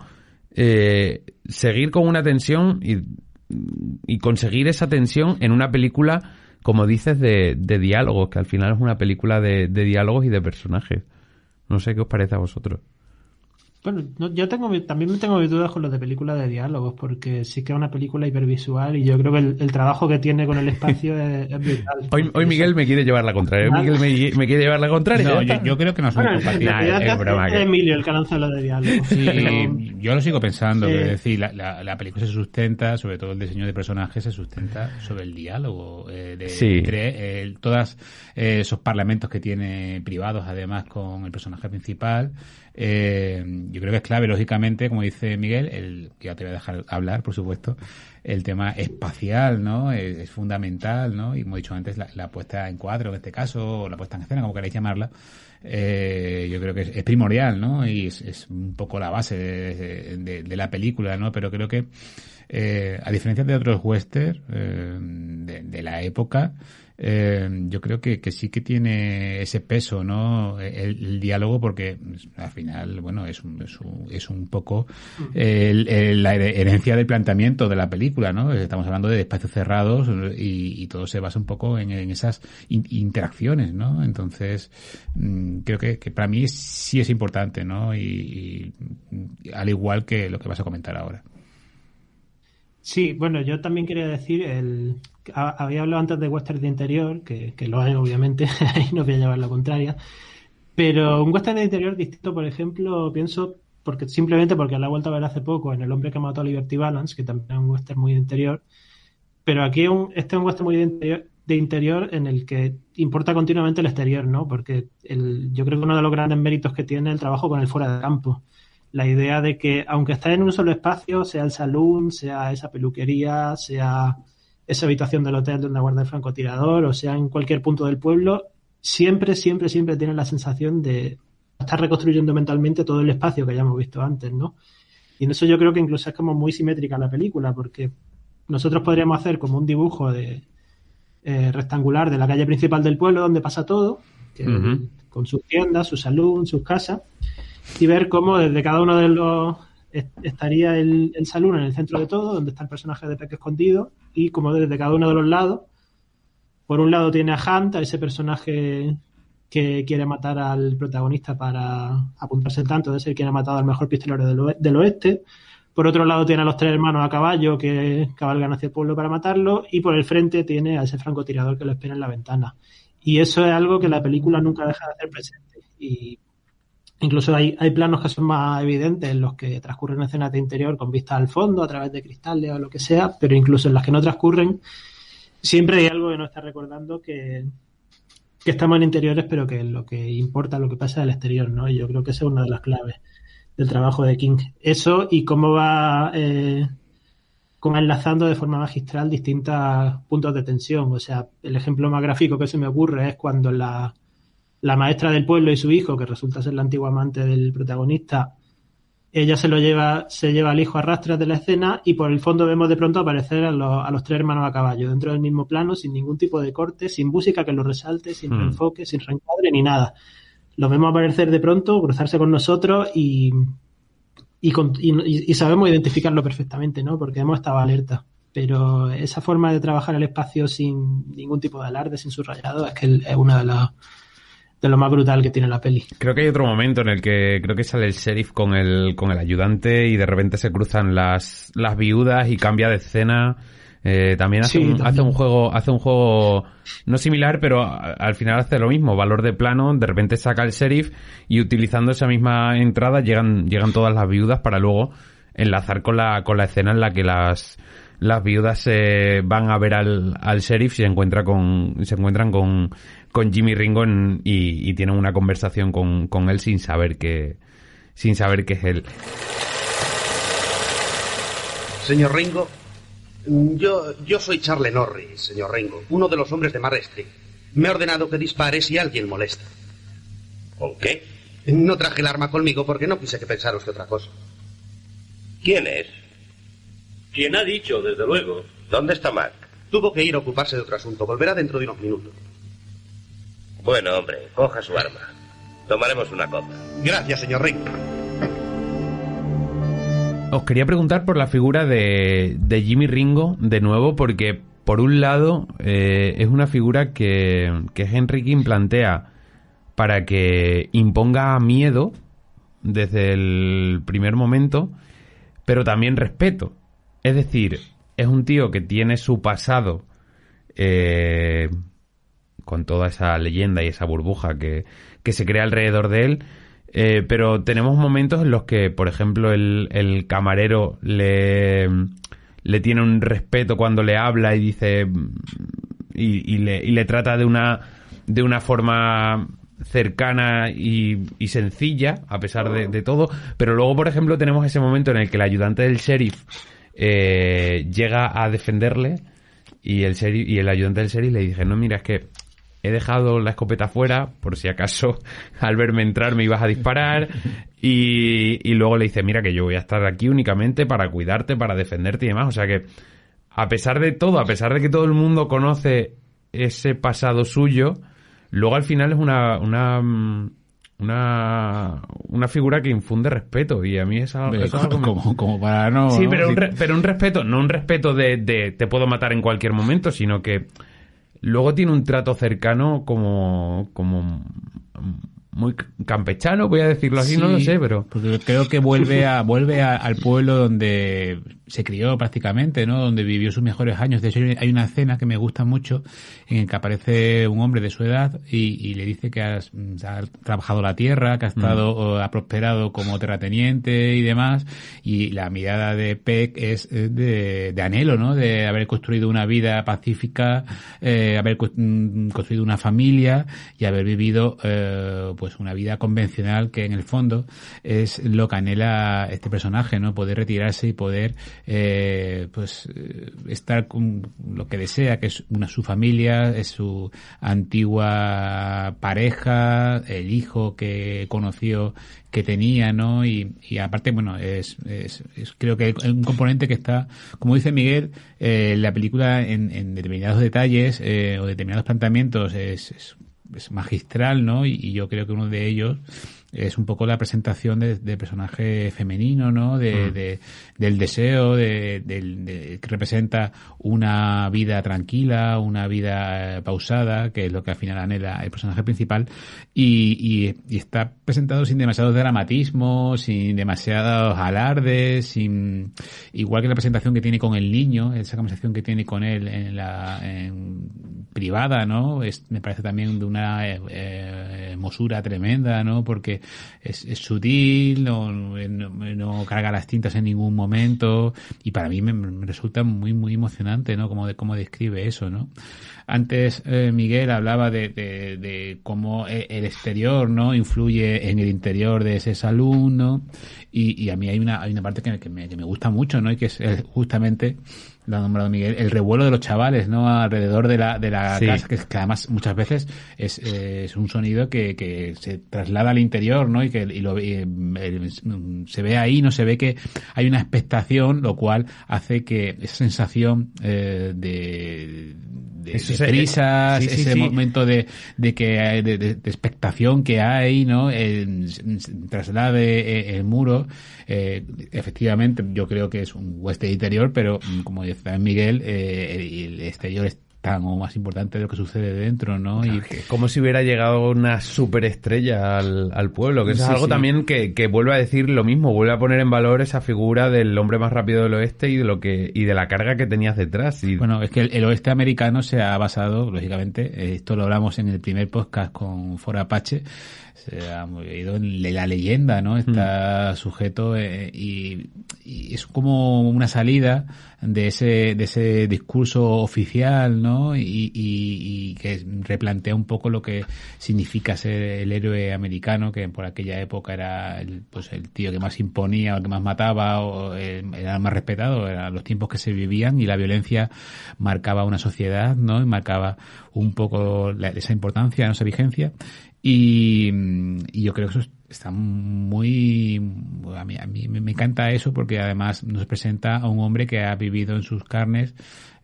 seguir con una tensión y conseguir esa tensión en una película como dices, de diálogos, que al final es una película de diálogos y de personajes. No sé qué os parece a vosotros. Bueno, yo también tengo mis dudas con los de películas de diálogos, porque sí que es una película hipervisual y yo creo que el trabajo que tiene con el espacio es brutal. Hoy Miguel me quiere llevar la contraria. Miguel me quiere llevar la contraria. No, yo creo que no son compatibles. Es Emilio el que lanza lo de diálogos. Sí, yo lo sigo pensando. Es decir, la película se sustenta, sobre todo el diseño de personajes, se sustenta sobre el diálogo entre todos esos parlamentos que tiene privados, además, con el personaje principal. Yo creo que es clave, lógicamente, como dice Miguel, que ya te voy a dejar hablar, por supuesto, el tema espacial, ¿no? Es fundamental, ¿no? Y como he dicho antes, la puesta en cuadro, en este caso, o la puesta en escena, como queráis llamarla, yo creo que es primordial, ¿no? Y es un poco la base de la película, ¿no? Pero creo que, a diferencia de otros westerns de la época, yo creo que sí que tiene ese peso, ¿no? El diálogo, porque al final, bueno, es un poco la herencia del planteamiento de la película, ¿no? Estamos hablando de espacios cerrados y todo se basa un poco en esas interacciones, ¿no? Entonces, creo que para mí sí es importante, ¿no? Y al igual que lo que vas a comentar ahora. Sí, bueno, yo también quería decir, había hablado antes de western de interior, que lo hay obviamente, ahí no voy a llevar la contraria, pero un western de interior distinto, por ejemplo, pienso, simplemente porque la he vuelto a ver hace poco en El hombre que mató a Liberty Balance, que también es un western muy de interior, pero aquí este es un western muy de interior en el que importa continuamente el exterior, ¿no? Porque yo creo que uno de los grandes méritos que tiene el trabajo con el fuera de campo. La idea de que, aunque estés en un solo espacio, sea el salón, sea esa peluquería, sea esa habitación del hotel donde guarda el francotirador, o sea en cualquier punto del pueblo, siempre tienes la sensación de estar reconstruyendo mentalmente todo el espacio que hayamos visto antes, ¿no? Y en eso yo creo que incluso es como muy simétrica la película, porque nosotros podríamos hacer como un dibujo rectangular de la calle principal del pueblo donde pasa todo, con sus tiendas, su salón, sus casas, y ver cómo desde cada uno de los estaría el salón en el centro de todo, donde está el personaje de Peck escondido, y como desde cada uno de los lados, por un lado tiene a Hunt, a ese personaje que quiere matar al protagonista para apuntarse el tanto de ser quien ha matado al mejor pistolero del oeste. Por otro lado tiene a los tres hermanos a caballo que cabalgan hacia el pueblo para matarlo, y por el frente tiene a ese francotirador que lo espera en la ventana. Y eso es algo que la película nunca deja de hacer presente. Y incluso hay planos que son más evidentes en los que transcurren escenas de interior con vista al fondo, a través de cristales o lo que sea, pero incluso en las que no transcurren, siempre hay algo que nos está recordando que estamos en interiores, pero que lo que importa es lo que pasa en el exterior, ¿no? Y yo creo que esa es una de las claves del trabajo de King. Eso y cómo va enlazando de forma magistral distintos puntos de tensión. O sea, el ejemplo más gráfico que se me ocurre es cuando la maestra del pueblo y su hijo, que resulta ser la antigua amante del protagonista, ella se lleva al hijo a rastras de la escena, y por el fondo vemos de pronto aparecer a los tres hermanos a caballo, dentro del mismo plano, sin ningún tipo de corte, sin música que lo resalte, sin reenfoque, sin reencuadre ni nada. Los vemos aparecer de pronto, cruzarse con nosotros y sabemos identificarlo perfectamente, ¿no? Porque hemos estado alerta. Pero esa forma de trabajar el espacio sin ningún tipo de alarde, sin subrayado, es que es una de lo más brutal que tiene la peli. Creo que hay otro momento en el que creo que sale el sheriff con el ayudante y de repente se cruzan las viudas y cambia de escena. También hace un juego no similar, pero al final hace lo mismo, valor de plano, de repente saca el sheriff y utilizando esa misma entrada llegan todas las viudas para luego enlazar con la escena en la que las viudas van a ver al sheriff y se encuentran con Jimmy Ringo y tienen una conversación con él sin saber que es él. Señor Ringo, yo soy Charlie Norris, señor Ringo, uno de los hombres de Mare Street. Me ha ordenado que dispare si alguien molesta. ¿Con qué? No traje el arma conmigo porque no quise que pensaros que otra cosa. ¿Quién es? ¿Quién ha dicho, desde luego? ¿Dónde está Mark? Tuvo que ir a ocuparse de otro asunto. Volverá dentro de unos minutos. Bueno, hombre, coja su arma. Tomaremos una copa. Gracias, señor Ringo. Os quería preguntar por la figura de Jimmy Ringo de nuevo, porque por un lado, es una figura que Henry King plantea para que imponga miedo desde el primer momento, pero también respeto. Es decir, es un tío que tiene su pasado con toda esa leyenda y esa burbuja que se crea alrededor de él, pero tenemos momentos en los que, por ejemplo, el camarero le tiene un respeto cuando le habla y dice y le trata de una forma cercana y sencilla, a pesar de todo. Pero luego, por ejemplo, tenemos ese momento en el que el ayudante del sheriff llega a defenderle y el ayudante del sheriff le dice: no, mira, es que he dejado la escopeta fuera por si acaso al verme entrar me ibas a disparar, y luego le dice: mira, que yo voy a estar aquí únicamente para cuidarte, para defenderte y demás. O sea que, a pesar de todo, a pesar de que todo el mundo conoce ese pasado suyo, luego al final es una figura que infunde respeto, y a mí es algo como para no... Sí, pero un respeto, no un respeto de te puedo matar en cualquier momento, sino que luego tiene un trato cercano como muy campechano, voy a decirlo así, sí, no lo sé, pero... Porque creo que vuelve al pueblo donde se crió prácticamente, ¿no? Donde vivió sus mejores años. De hecho, hay una escena que me gusta mucho en el que aparece un hombre de su edad y le dice que ha trabajado la tierra, que ha estado, ha prosperado como terrateniente y demás, y la mirada de Peck es de anhelo, ¿no? De haber construido una vida pacífica, haber construido una familia y haber vivido pues una vida convencional, que en el fondo es lo que anhela este personaje, ¿no? Poder retirarse y poder estar con lo que desea, que es su familia, es su antigua pareja, el hijo que conoció, que tenía, ¿no? Y aparte, bueno, es creo que es un componente que está, como dice Miguel, la película en determinados detalles o determinados planteamientos es magistral, ¿no? Y yo creo que uno de ellos es un poco la presentación de personaje femenino, ¿no? Del deseo, que representa una vida tranquila, una vida pausada, que es lo que al final anhela el personaje principal, y está presentado sin demasiados dramatismos, sin demasiados alardes, igual que la presentación que tiene con el niño, esa conversación que tiene con él en privada, ¿no? Me parece también de una hermosura tremenda, ¿no? Porque es sutil, no carga las tintas en ningún momento, y para mí me resulta muy muy emocionante, ¿no? Cómo describe eso, ¿no? Antes Miguel hablaba de cómo el exterior, ¿no? Influye en el interior de ese salón, ¿no? Y a mí hay una parte que me gusta mucho, ¿no? Y que es justamente, lo ha nombrado Miguel, el revuelo de los chavales, ¿no? Alrededor de la sí. Casa, que además muchas veces es un sonido que se traslada al interior, ¿no? Y se ve ahí, no se ve que hay una expectación, lo cual hace que esa sensación de prisas, ese momento de expectación que hay, ¿no? Traslade el muro. Efectivamente, yo creo que es un western interior, pero como dice Miguel, el exterior es tan o más importante de lo que sucede dentro, ¿no? Claro, y como si hubiera llegado una superestrella al pueblo, que eso es algo también que vuelve a decir lo mismo, vuelve a poner en valor esa figura del hombre más rápido del oeste y de la carga que tenías detrás. Bueno, es que el oeste americano se ha basado, lógicamente, esto lo hablamos en el primer podcast con Fort Apache, se ha movido en la leyenda, ¿no? Está sujeto y es como una salida de ese discurso oficial, ¿no? Y que replantea un poco lo que significa ser el héroe americano, que por aquella época era el tío que más imponía, o que más mataba, o era el más respetado, eran los tiempos que se vivían, y la violencia marcaba una sociedad, ¿no? Y marcaba un poco esa importancia, ¿no? Esa vigencia. Y yo creo que eso está muy a mí me encanta eso, porque además nos presenta a un hombre que ha vivido en sus carnes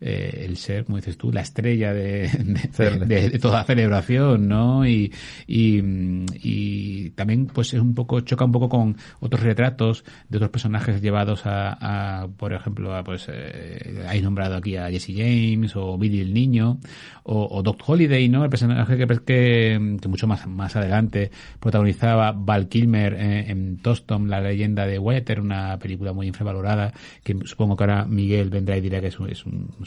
el ser, como dices tú, la estrella de toda celebración, ¿no? Y también pues choca un poco con otros retratos de otros personajes llevados a por ejemplo, hay nombrado aquí a Jesse James o Billy el Niño o Doc Holliday, ¿no? El personaje que mucho más adelante protagonizaba Val Kilmer en Tombstone, la leyenda de Wyatt, una película muy infravalorada que supongo que ahora Miguel vendrá y dirá que es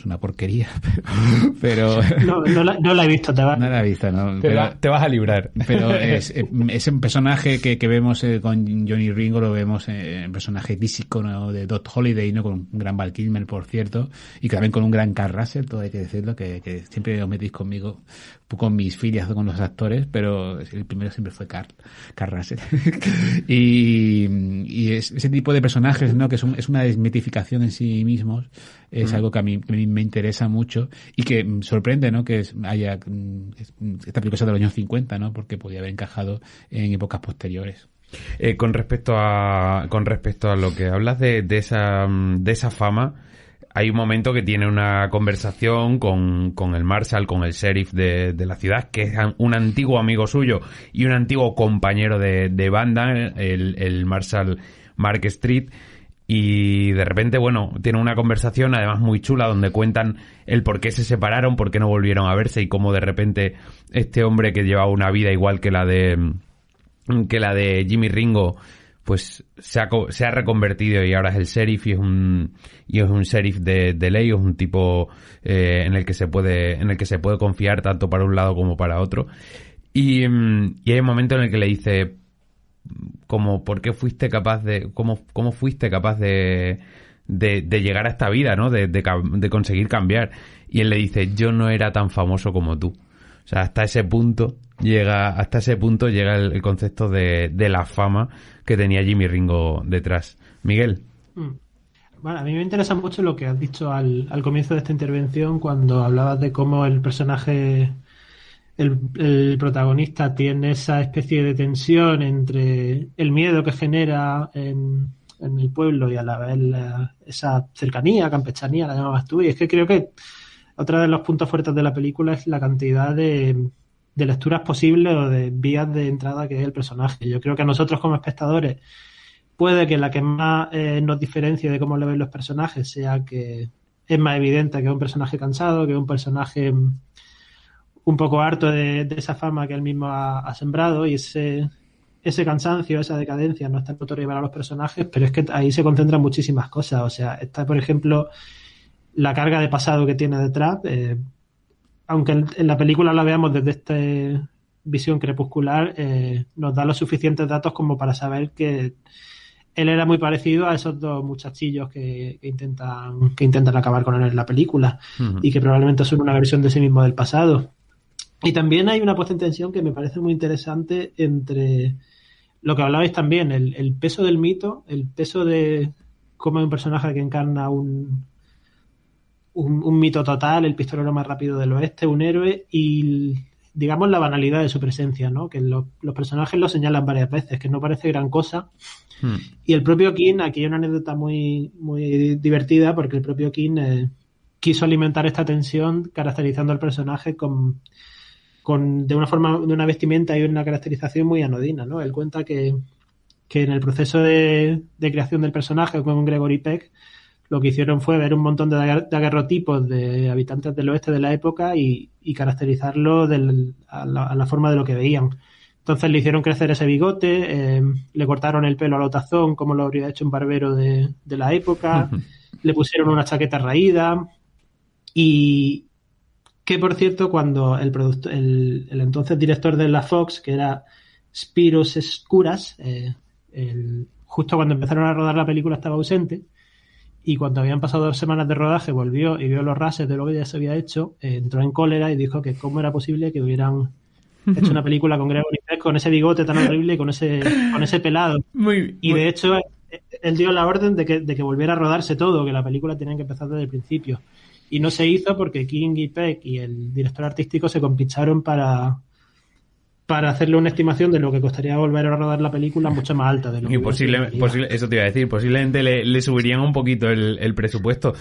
una porquería, pero no la he visto, no la he visto, ¿no? Te vas a librar. Pero ese personaje que vemos con Johnny Ringo, lo vemos en personaje físico, ¿no? De Doc Holliday, ¿no? Con un gran Val Kilmer, por cierto, y también con un gran Carl Russell, todo hay que decirlo, que siempre os metéis conmigo con mis filias con los actores, pero el primero siempre fue Carl Russell. y ese tipo de personajes, ¿no? Que es una desmitificación en sí mismos, es algo que a mí me interesa mucho y que sorprende, ¿no? Que esta película sea de los años 50, ¿no? Porque podía haber encajado en épocas posteriores. Con respecto a lo que hablas de esa fama, hay un momento que tiene una conversación con el Marshal, con el sheriff de la ciudad, que es un antiguo amigo suyo y un antiguo compañero de banda, el Marshal Mark Street, y de repente, bueno, tiene una conversación además muy chula donde cuentan el por qué se separaron, por qué no volvieron a verse y cómo de repente este hombre que llevaba una vida igual que la de Jimmy Ringo, pues se ha reconvertido y ahora es el sheriff y es un sheriff de ley, es un tipo en el que se puede confiar tanto para un lado como para otro. Y hay un momento en el que le dice como ¿por qué fuiste capaz de cómo fuiste capaz de llegar a esta vida, ¿no? De conseguir cambiar. Y él le dice, yo no era tan famoso como tú. O sea, hasta ese punto llega el concepto de la fama que tenía Jimmy Ringo detrás. Miguel. Bueno, a mí me interesa mucho lo que has dicho al comienzo de esta intervención, cuando hablabas de cómo el personaje, el protagonista, tiene esa especie de tensión entre el miedo que genera en el pueblo y a la vez esa cercanía, campechanía, la llamabas tú. Y es que creo que otro de los puntos fuertes de la película es la cantidad de lecturas posibles o de vías de entrada que es el personaje. Yo creo que a nosotros como espectadores puede que la que más nos diferencie de cómo le ven los personajes sea que es más evidente que es un personaje cansado, que es un personaje un poco harto de esa fama que él mismo ha sembrado, y ese cansancio, esa decadencia no está en notorio para los personajes, pero es que ahí se concentran muchísimas cosas. O sea, está, por ejemplo, la carga de pasado que tiene detrás, aunque en la película la veamos desde esta visión crepuscular, nos da los suficientes datos como para saber que él era muy parecido a esos dos muchachillos que intentan acabar con él en la película, y que probablemente son una versión de sí mismo del pasado. Y también hay una puesta en tensión que me parece muy interesante entre lo que hablabais también, el peso del mito, el peso de cómo hay un personaje que encarna un mito total, el pistolero más rápido del oeste, un héroe, y digamos la banalidad de su presencia, ¿no? Que los personajes lo señalan varias veces, que no parece gran cosa. Y el propio King, aquí hay una anécdota muy, muy divertida, porque el propio King quiso alimentar esta tensión caracterizando al personaje de una vestimenta y una caracterización muy anodina, ¿no? Él cuenta que en el proceso de creación del personaje con Gregory Peck, lo que hicieron fue ver un montón de daguerrotipos de habitantes del oeste de la época y caracterizarlo a la forma de lo que veían. Entonces le hicieron crecer ese bigote, le cortaron el pelo a lo Tazón, como lo habría hecho un barbero de la época, le pusieron una chaqueta raída, y que, por cierto, cuando el entonces director de la Fox, que era Spiros Skouras, justo cuando empezaron a rodar la película estaba ausente, y cuando habían pasado 2 semanas de rodaje volvió y vio los rases de lo que ya se había hecho, entró en cólera y dijo que cómo era posible que hubieran hecho una película con Gregory Peck con ese bigote tan horrible y con ese pelado. De hecho, él dio la orden de que volviera a rodarse todo, que la película tenía que empezar desde el principio. Y no se hizo porque King y Peck y el director artístico se compincharon para para hacerle una estimación de lo que costaría volver a rodar la película mucho más alta de lo que eso te iba a decir, posiblemente le subirían un poquito el presupuesto.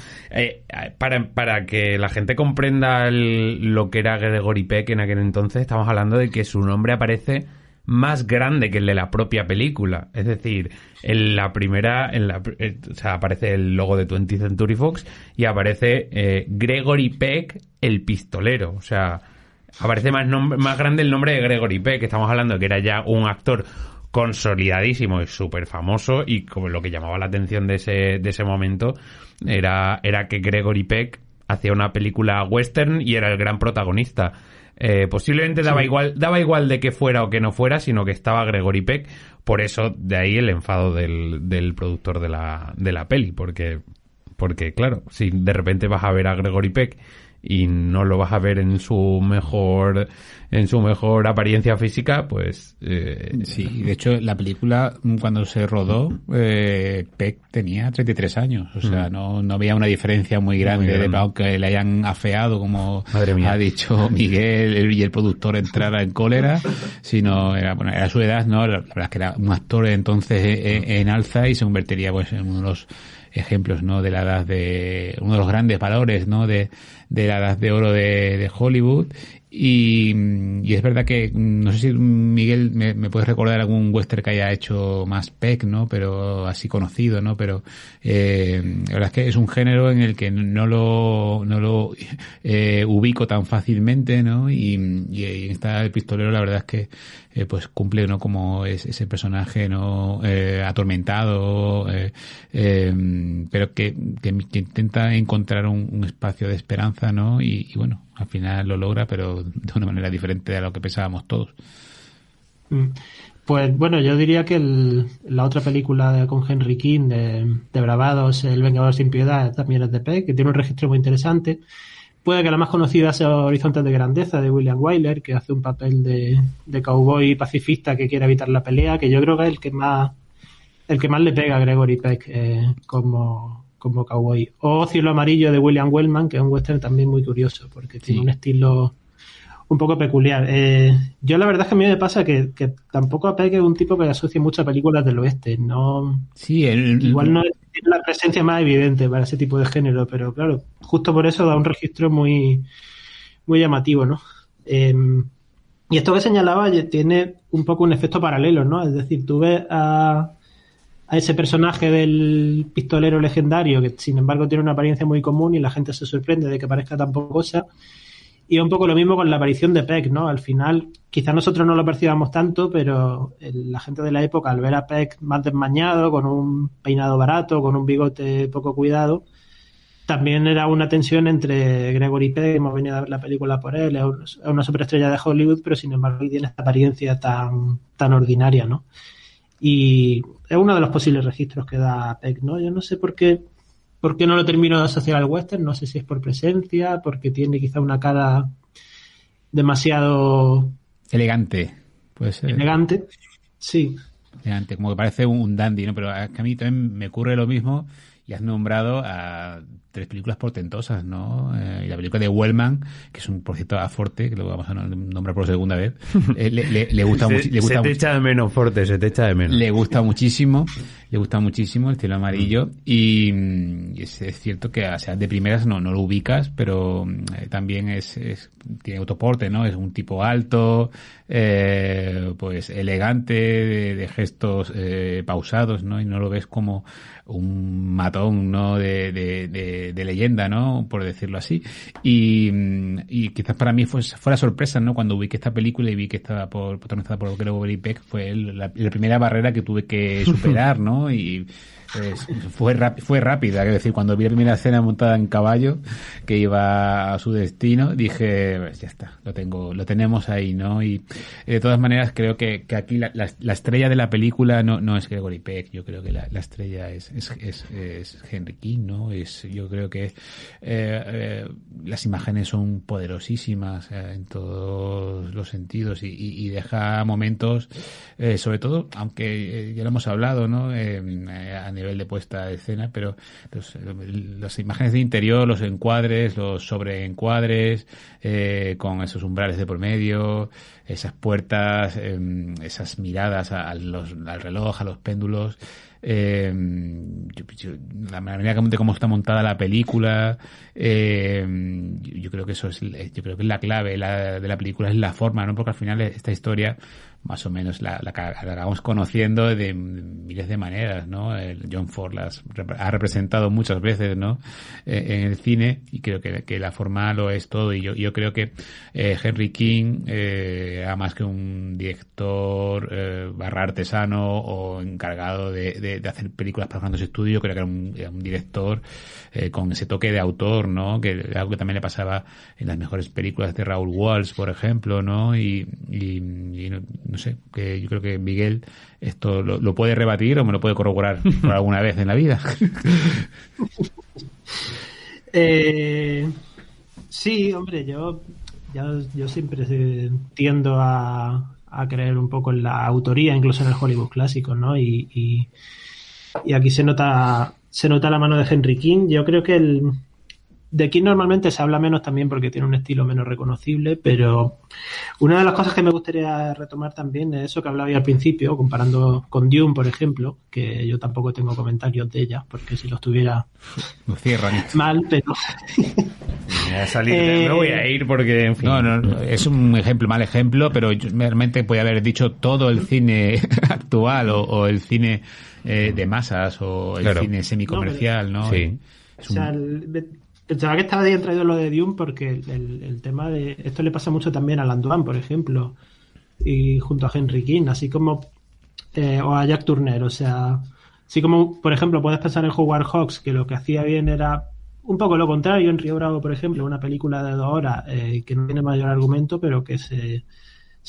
Para que la gente comprenda lo que era Gregory Peck en aquel entonces, estamos hablando de que su nombre aparece más grande que el de la propia película. Es decir, en la primera, o sea, aparece el logo de 20th Century Fox y aparece Gregory Peck, el pistolero. O sea, aparece más grande el nombre de Gregory Peck, que estamos hablando de que era ya un actor consolidadísimo y súper famoso, y como lo que llamaba la atención de ese momento era que Gregory Peck hacía una película western y era el gran protagonista. Posiblemente daba igual de que fuera o que no fuera, sino que estaba Gregory Peck. Por eso, de ahí el enfado del productor de la peli, porque claro, si de repente vas a ver a Gregory Peck y no lo vas a ver en su mejor apariencia física, pues sí. De hecho, la película, cuando se rodó, Peck tenía 33 años. O sea, no había una diferencia muy grande. Aunque le hayan afeado, como ha dicho Miguel, y el productor entrara en cólera, sino era su edad, ¿no? La verdad es que era un actor entonces en alza, y se convertiría pues en uno de los ejemplos, ¿no? De la edad uno de los grandes valores, ¿no? De la edad de oro de Hollywood. Y es verdad que, no sé si Miguel me puedes recordar algún western que haya hecho más Peck, ¿no? Pero así conocido, ¿no? Pero la verdad es que es un género en el que no lo ubico tan fácilmente, ¿no? Y en esta El pistolero, la verdad es que pues cumple, ¿no? Como ese personaje, ¿no? Atormentado, pero que intenta encontrar un espacio de esperanza, ¿no? Y bueno, al final lo logra, pero de una manera diferente de lo que pensábamos todos. Pues bueno, yo diría que la otra película con Henry King de Bravados, El Vengador sin Piedad, también es de Peck, que tiene un registro muy interesante. Puede que la más conocida sea Horizontes de Grandeza, de William Wyler, que hace un papel de cowboy pacifista que quiere evitar la pelea, que yo creo que es el que más le pega a Gregory Peck como cowboy. O Cielo Amarillo, de William Wellman, que es un western también muy curioso, porque tiene un estilo un poco peculiar. Yo la verdad es que a mí me pasa que tampoco a Peck es un tipo que asocie muchas películas del oeste, ¿no? Sí, igual no tiene la presencia más evidente para ese tipo de género, pero claro, justo por eso da un registro muy, muy llamativo, ¿no? Y esto que señalaba tiene un poco un efecto paralelo, ¿no? Es decir, tú ves a ese personaje del pistolero legendario, que sin embargo tiene una apariencia muy común, y la gente se sorprende de que parezca tan pocosa. Y un poco lo mismo con la aparición de Peck, ¿no? Al final, quizás nosotros no lo percibamos tanto, pero la gente de la época, al ver a Peck más desmañado, con un peinado barato, con un bigote poco cuidado, también era una tensión entre Gregory Peck, hemos venido a ver la película por él, es una superestrella de Hollywood, pero sin embargo tiene esta apariencia tan ordinaria, ¿no? Y es uno de los posibles registros que da Peck, ¿no? Yo no sé por qué no lo termino de asociar al western, no sé si es por presencia, porque tiene quizá una cara demasiado elegante, puede ser. Elegante, sí. Elegante, como que parece un dandy, ¿no? Pero es que a mí también me ocurre lo mismo, y has nombrado a 3 películas portentosas, ¿no? Y la película de Wellman, que es un, por cierto, a Forte, que lo vamos a nombrar por segunda vez, le gusta mucho. Se te echa de menos, Forte, se te echa de menos. Le gusta muchísimo El Cielo Amarillo, y es cierto que, o sea, de primeras no lo ubicas, pero también tiene autoporte, ¿no? Es un tipo alto, pues elegante, de gestos pausados, ¿no? Y no lo ves como un matón, ¿no? De leyenda, ¿no? Por decirlo así. Y quizás para mí fue la sorpresa, ¿no? Cuando vi que esta película y vi que estaba protagonizada por Gregory Peck, fue la primera barrera que tuve que superar, ¿no? Y fue rápida, es decir, cuando vi la primera escena montada en caballo que iba a su destino, dije, pues ya está, lo tenemos ahí, ¿no? Y de todas maneras creo que aquí la estrella de la película no es Gregory Peck, yo creo que la estrella es Henry King, ¿no? Yo creo que las imágenes son poderosísimas en todos los sentidos, y deja momentos, sobre todo, aunque ya lo hemos hablado, ¿no? nivel de puesta de escena, pero las imágenes de interior, los encuadres, los sobreencuadres, con esos umbrales de por medio, esas puertas, esas miradas al reloj, a los péndulos, la manera de cómo está montada la película, yo creo que yo creo que la clave de la película es la forma, ¿no? Porque al final esta historia más o menos la acabamos conociendo de miles de maneras, ¿no? John Ford ha representado muchas veces, ¿no? En el cine, y creo que la forma lo es todo, y yo creo que Henry King era más que un director barra artesano o encargado de hacer películas para grandes estudios. Creo que era un director con ese toque de autor, ¿no? Que era algo que también le pasaba en las mejores películas de Raoul Walsh, por ejemplo, ¿no? Y no sé, que yo creo que Miguel esto lo puede rebatir o me lo puede corroborar por alguna vez en la vida. Sí, hombre, yo siempre tiendo a creer un poco en la autoría, incluso en el Hollywood clásico, ¿no? Y aquí se nota la mano de Henry King. Yo creo que de King normalmente se habla menos también porque tiene un estilo menos reconocible, pero una de las cosas que me gustaría retomar también es eso que hablaba yo al principio, comparando con Dune, por ejemplo, que yo tampoco tengo comentarios de ella, porque si los tuviera mal, pero... me voy a ir porque, en fin... No, es un mal ejemplo, pero yo realmente podía haber dicho todo el cine actual o el cine de masas o el cine semicomercial, ¿no? Sí. Pensaba que estaba bien traído lo de Dune porque el tema de... Esto le pasa mucho también a Landoin, por ejemplo, y junto a Henry King, así como... o a Jack Turner, o sea... Así como, por ejemplo, puedes pensar en Howard Hawks, que lo que hacía bien era un poco lo contrario en Río Bravo, por ejemplo, una película de 2 horas que no tiene mayor argumento, pero que se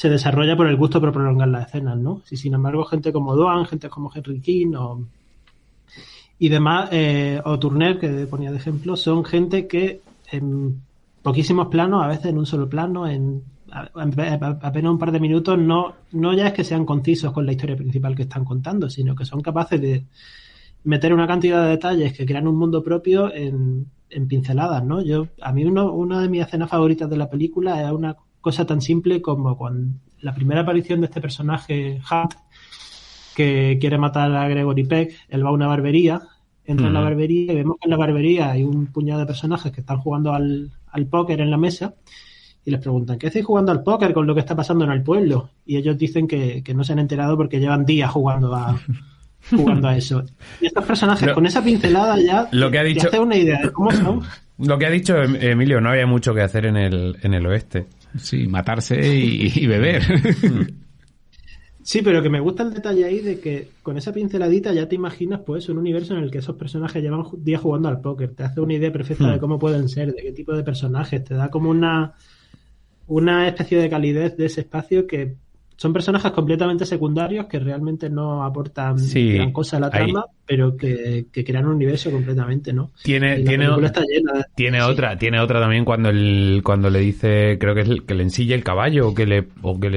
desarrolla por el gusto por prolongar las escenas, ¿no? Y sin embargo, gente como Doan, gente como Henry King y demás, o Turner, que ponía de ejemplo, son gente que en poquísimos planos, a veces en un solo plano, en apenas un par de minutos, no ya es que sean concisos con la historia principal que están contando, sino que son capaces de meter una cantidad de detalles que crean un mundo propio en pinceladas, ¿no? A mí una de mis escenas favoritas de la película es una cosa tan simple como cuando la primera aparición de este personaje, Hunt, que quiere matar a Gregory Peck. Él va a una barbería, entra en la barbería y vemos que en la barbería hay un puñado de personajes que están jugando al póker en la mesa y les preguntan, ¿qué hacéis jugando al póker con lo que está pasando en el pueblo? Y ellos dicen que no se han enterado porque llevan días jugando a eso. Y estos personajes con esa pincelada ya te hace una idea de cómo son. Lo que ha dicho Emilio, no había mucho que hacer en el oeste. Sí, matarse y beber. Sí, pero que me gusta el detalle ahí de que con esa pinceladita ya te imaginas pues un universo en el que esos personajes llevan días jugando al póker. Te hace una idea perfecta de cómo pueden ser, de qué tipo de personajes. Te da como una especie de calidez de ese espacio que son personajes completamente secundarios que realmente no aportan gran cosa a la trama, pero que crean un universo completamente, ¿no? Tiene otra también cuando le dice, creo que es que le ensille el caballo o que le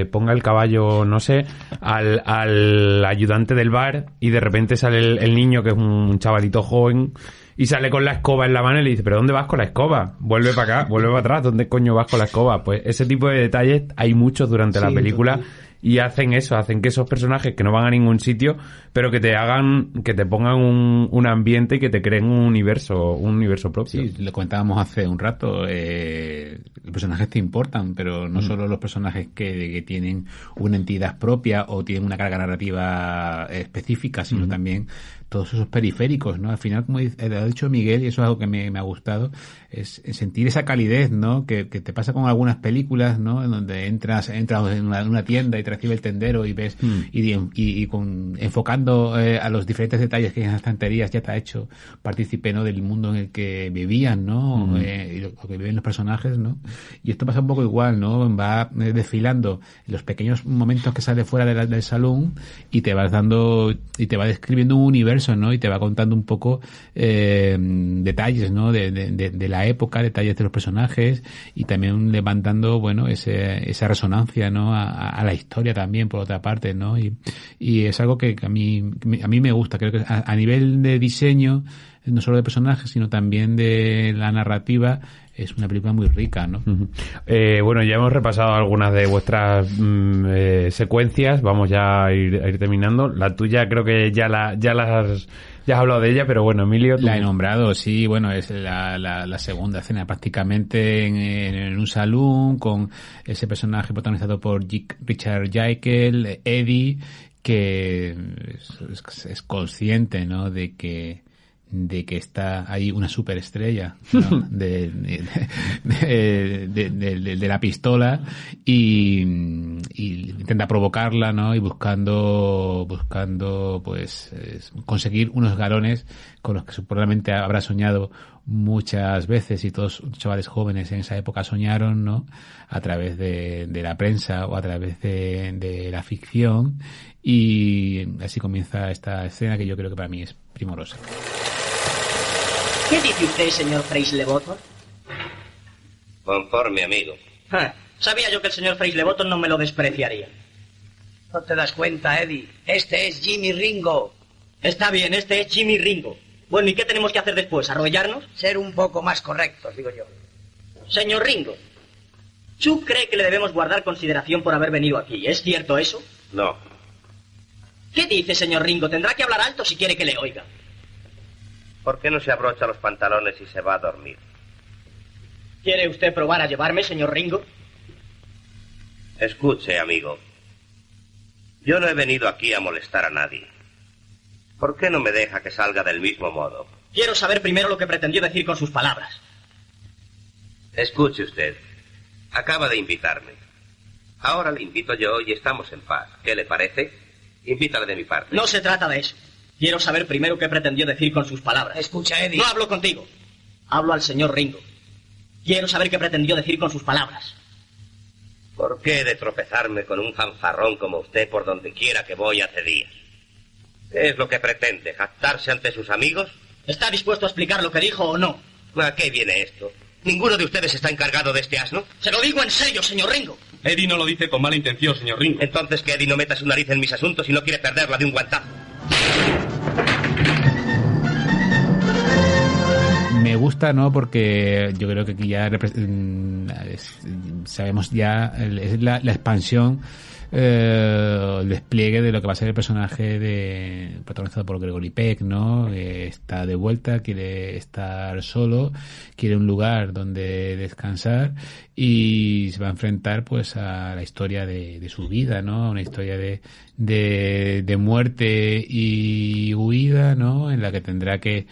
ponga el caballo, no sé, al ayudante del bar, y de repente sale el niño, que es un chavalito joven, y sale con la escoba en la mano y le dice, ¿pero dónde vas con la escoba? Vuelve para acá, vuelve para atrás, ¿dónde coño vas con la escoba? Pues ese tipo de detalles hay muchos durante la película. Total. Y hacen que esos personajes que no van a ningún sitio, pero que te pongan un ambiente y que te creen un universo propio. Sí, lo comentábamos hace un rato, los personajes te importan, pero no solo los personajes que tienen una entidad propia o tienen una carga narrativa específica, sino también todos esos periféricos, ¿no? Al final, como ha dicho Miguel, y eso es algo que me ha gustado, es sentir esa calidez, ¿no? Que te pasa con algunas películas, ¿no? En donde entras en una tienda y te recibe el tendero y ves enfocando a los diferentes detalles que hay en las estanterías, ya te ha hecho partícipe, ¿no? Del mundo en el que vivían, ¿no? Y lo que viven los personajes, ¿no? Y esto pasa un poco igual, ¿no? Va desfilando los pequeños momentos que sale fuera del salón y te vas dando y te va describiendo un universo, ¿no? Y te va contando un poco detalles, ¿no? De la época, detalles de los personajes, y también levantando, bueno, esa resonancia, ¿no? A la historia historia también, por otra parte, ¿no? Y es algo que a mí me gusta. Creo que a nivel de diseño, no solo de personajes, sino también de la narrativa, es una película muy rica, ¿no? Bueno, ya hemos repasado algunas de vuestras secuencias. Vamos ya a ir terminando. La tuya creo que ya has hablado de ella, pero bueno, Emilio, ¿tú? La he nombrado, sí. Bueno, es la segunda escena, prácticamente en un salón, con ese personaje protagonizado por Richard Jekyll, Eddie, que es consciente, ¿no?, de que está ahí una superestrella, ¿no? de la pistola, y intenta provocarla, ¿no? Y buscando pues conseguir unos galones con los que probablemente habrá soñado muchas veces, y todos los chavales jóvenes en esa época soñaron, ¿no? A través de la prensa o a través de la ficción, y así comienza esta escena que yo creo que para mí es primorosa. ¿Qué dice usted, señor Freys-Lebotton? Conforme, amigo. Sabía yo que el señor Freys-Lebotton no me lo despreciaría. ¿No te das cuenta, Eddie? Este es Jimmy Ringo. Está bien, este es Jimmy Ringo. Bueno, ¿y qué tenemos que hacer después? ¿Arrodillarnos? Ser un poco más correctos, digo yo. Señor Ringo, ¿Chu cree que le debemos guardar consideración por haber venido aquí? ¿Es cierto eso? No. ¿Qué dice, señor Ringo? Tendrá que hablar alto si quiere que le oiga. ¿Por qué no se abrocha los pantalones y se va a dormir? ¿Quiere usted probar a llevarme, señor Ringo? Escuche, amigo. Yo no he venido aquí a molestar a nadie. ¿Por qué no me deja que salga del mismo modo? Quiero saber primero lo que pretendió decir con sus palabras. Escuche usted. Acaba de invitarme. Ahora le invito yo y estamos en paz. ¿Qué le parece? Invítale de mi parte. No se trata de eso. Quiero saber primero qué pretendió decir con sus palabras. Escucha, Eddie. No hablo contigo. Hablo al señor Ringo. Quiero saber qué pretendió decir con sus palabras. ¿Por qué he de tropezarme con un fanfarrón como usted por donde quiera que voy hace días? ¿Qué es lo que pretende? ¿Jactarse ante sus amigos? ¿Está dispuesto a explicar lo que dijo o no? ¿A qué viene esto? ¿Ninguno de ustedes está encargado de este asno? Se lo digo en serio, señor Ringo. Eddie no lo dice con mala intención, señor Ringo. Entonces que Eddie no meta su nariz en mis asuntos y no quiere perderla de un guantazo. Me gusta, ¿no? Porque yo creo que aquí ya sabemos ya es la expansión, el despliegue de lo que va a ser el personaje protagonizado por Gregory Peck, ¿no? Está de vuelta, quiere estar solo, quiere un lugar donde descansar, y se va a enfrentar pues a la historia de su vida, ¿no? Una historia de muerte y huida, ¿no? En la que tendrá que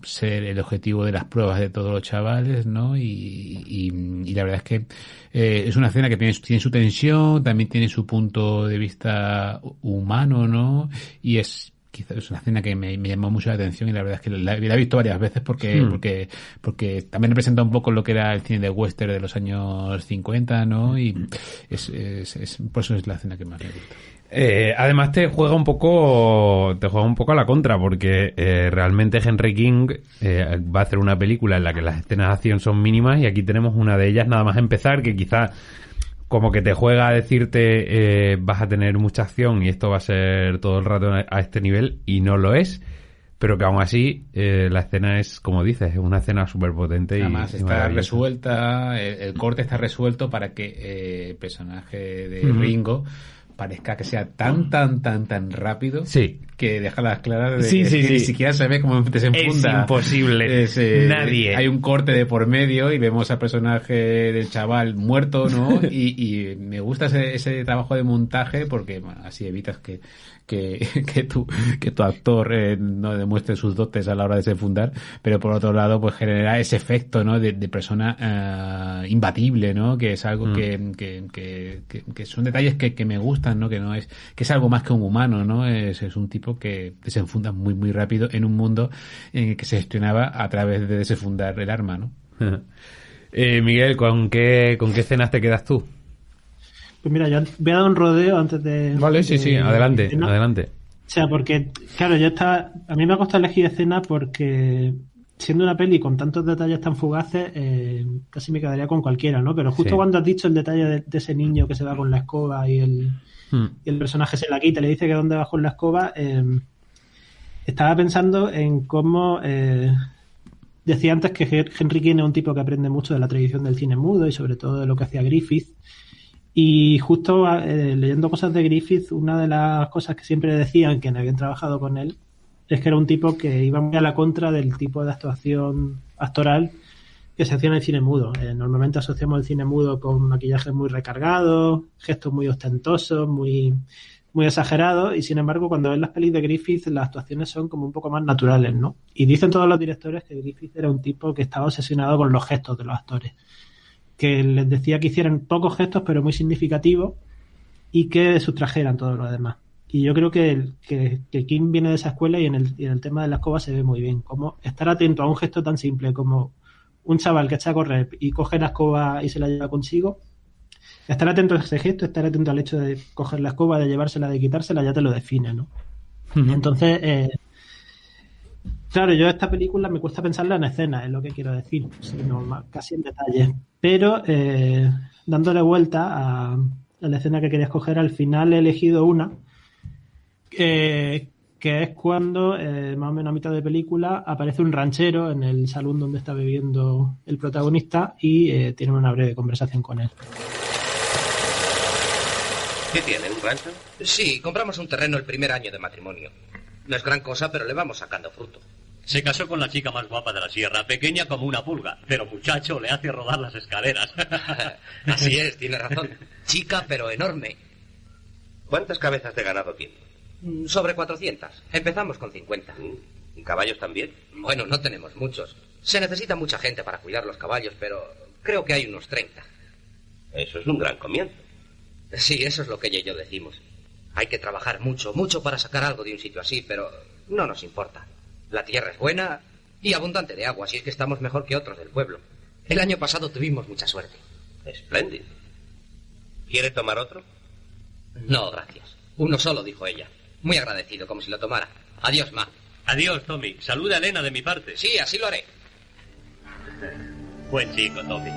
ser el objetivo de las pruebas de todos los chavales, ¿no? Y la verdad es que es una escena que tiene su tensión, también tiene su punto de vista humano, ¿no? Y quizás es una escena que me llamó mucho la atención, y la verdad es que la he visto varias veces porque también representa un poco lo que era el cine de western de los años 50, ¿no? Y por eso es la escena que más me gusta. Además te juega un poco a la contra, porque realmente Henry King va a hacer una película en la que las escenas de acción son mínimas, y aquí tenemos una de ellas nada más empezar, que quizá como que te juega a decirte vas a tener mucha acción y esto va a ser todo el rato a este nivel, y no lo es, pero que aún así la escena es, como dices, es una escena súper potente. Además está resuelta, el corte está resuelto para que el personaje de Ringo parezca que sea tan rápido, sí, que deja las claras que ni siquiera se ve cómo desenfunda. Es imposible. Nadie. Hay un corte de por medio y vemos al personaje del chaval muerto, ¿no? y me gusta ese trabajo de montaje, porque bueno, así evitas que tu actor no demuestre sus dotes a la hora de desenfundar, pero por otro lado pues genera ese efecto, ¿no? de persona imbatible, ¿no? Que es algo que son detalles que me gustan, ¿no? Que es algo más que un humano, ¿no? Es un tipo que desenfunda muy muy rápido en un mundo en el que se gestionaba a través de desenfundar el arma, ¿no? Miguel, ¿con qué escenas te quedas tú? Pues mira, yo voy a dar un rodeo antes de... Vale, sí, adelante. O sea, porque, claro, a mí me ha costado elegir escena porque siendo una peli con tantos detalles tan fugaces, casi me quedaría con cualquiera, ¿no? Pero justo Sí. cuando has dicho el detalle de ese niño que se va con la escoba y el personaje se la quita y le dice que dónde va con la escoba, estaba pensando en cómo decía antes que Henry King es un tipo que aprende mucho de la tradición del cine mudo y sobre todo de lo que hacía Griffith. Y justo leyendo cosas de Griffith, una de las cosas que siempre decían quienes habían trabajado con él es que era un tipo que iba muy a la contra del tipo de actuación actoral que se hacía en el cine mudo. Normalmente asociamos el cine mudo con maquillajes muy recargados, gestos muy ostentosos, muy exagerados, y sin embargo cuando ves las pelis de Griffith las actuaciones son como un poco más naturales, ¿no? Y dicen todos los directores que Griffith era un tipo que estaba obsesionado con los gestos de los actores, que les decía que hicieran pocos gestos pero muy significativos y que sustrajeran todo lo demás. Y yo creo que King viene de esa escuela y en el tema de la escoba se ve muy bien. Como estar atento a un gesto tan simple como un chaval que echa a correr y coge la escoba y se la lleva consigo. Estar atento a ese gesto, estar atento al hecho de coger la escoba, de llevársela, de quitársela, ya te lo define, ¿no? Uh-huh. Entonces, claro, yo esta película me cuesta pensarla en escenas, es lo que quiero decir, sino casi en detalle. Pero dándole vuelta a la escena que quería escoger, al final he elegido una que es cuando, más o menos a mitad de película, aparece un ranchero en el salón donde está bebiendo el protagonista y tiene una breve conversación con él. ¿Qué tiene, un rancho? Sí, compramos un terreno el primer año de matrimonio. No es gran cosa, pero le vamos sacando fruto. Se casó con la chica más guapa de la sierra, pequeña como una pulga, pero muchacho, le hace rodar las escaleras. Así es, tiene razón. Chica, pero enorme. ¿Cuántas cabezas de ganado tiene? Sobre 400. Empezamos con 50. ¿Y caballos también? Bueno, no tenemos muchos. Se necesita mucha gente para cuidar los caballos, pero creo que hay unos 30. Eso es un gran comienzo. Sí, eso es lo que ella y yo decimos. Hay que trabajar mucho, mucho para sacar algo de un sitio así, pero no nos importa. La tierra es buena y abundante de agua, así es que estamos mejor que otros del pueblo. El año pasado tuvimos mucha suerte. Espléndido. ¿Quiere tomar otro? No, gracias. Uno solo, dijo ella. Muy agradecido, como si lo tomara. Adiós, Ma. Adiós, Tommy. Saluda a Elena de mi parte. Sí, así lo haré. Buen chico, Tommy.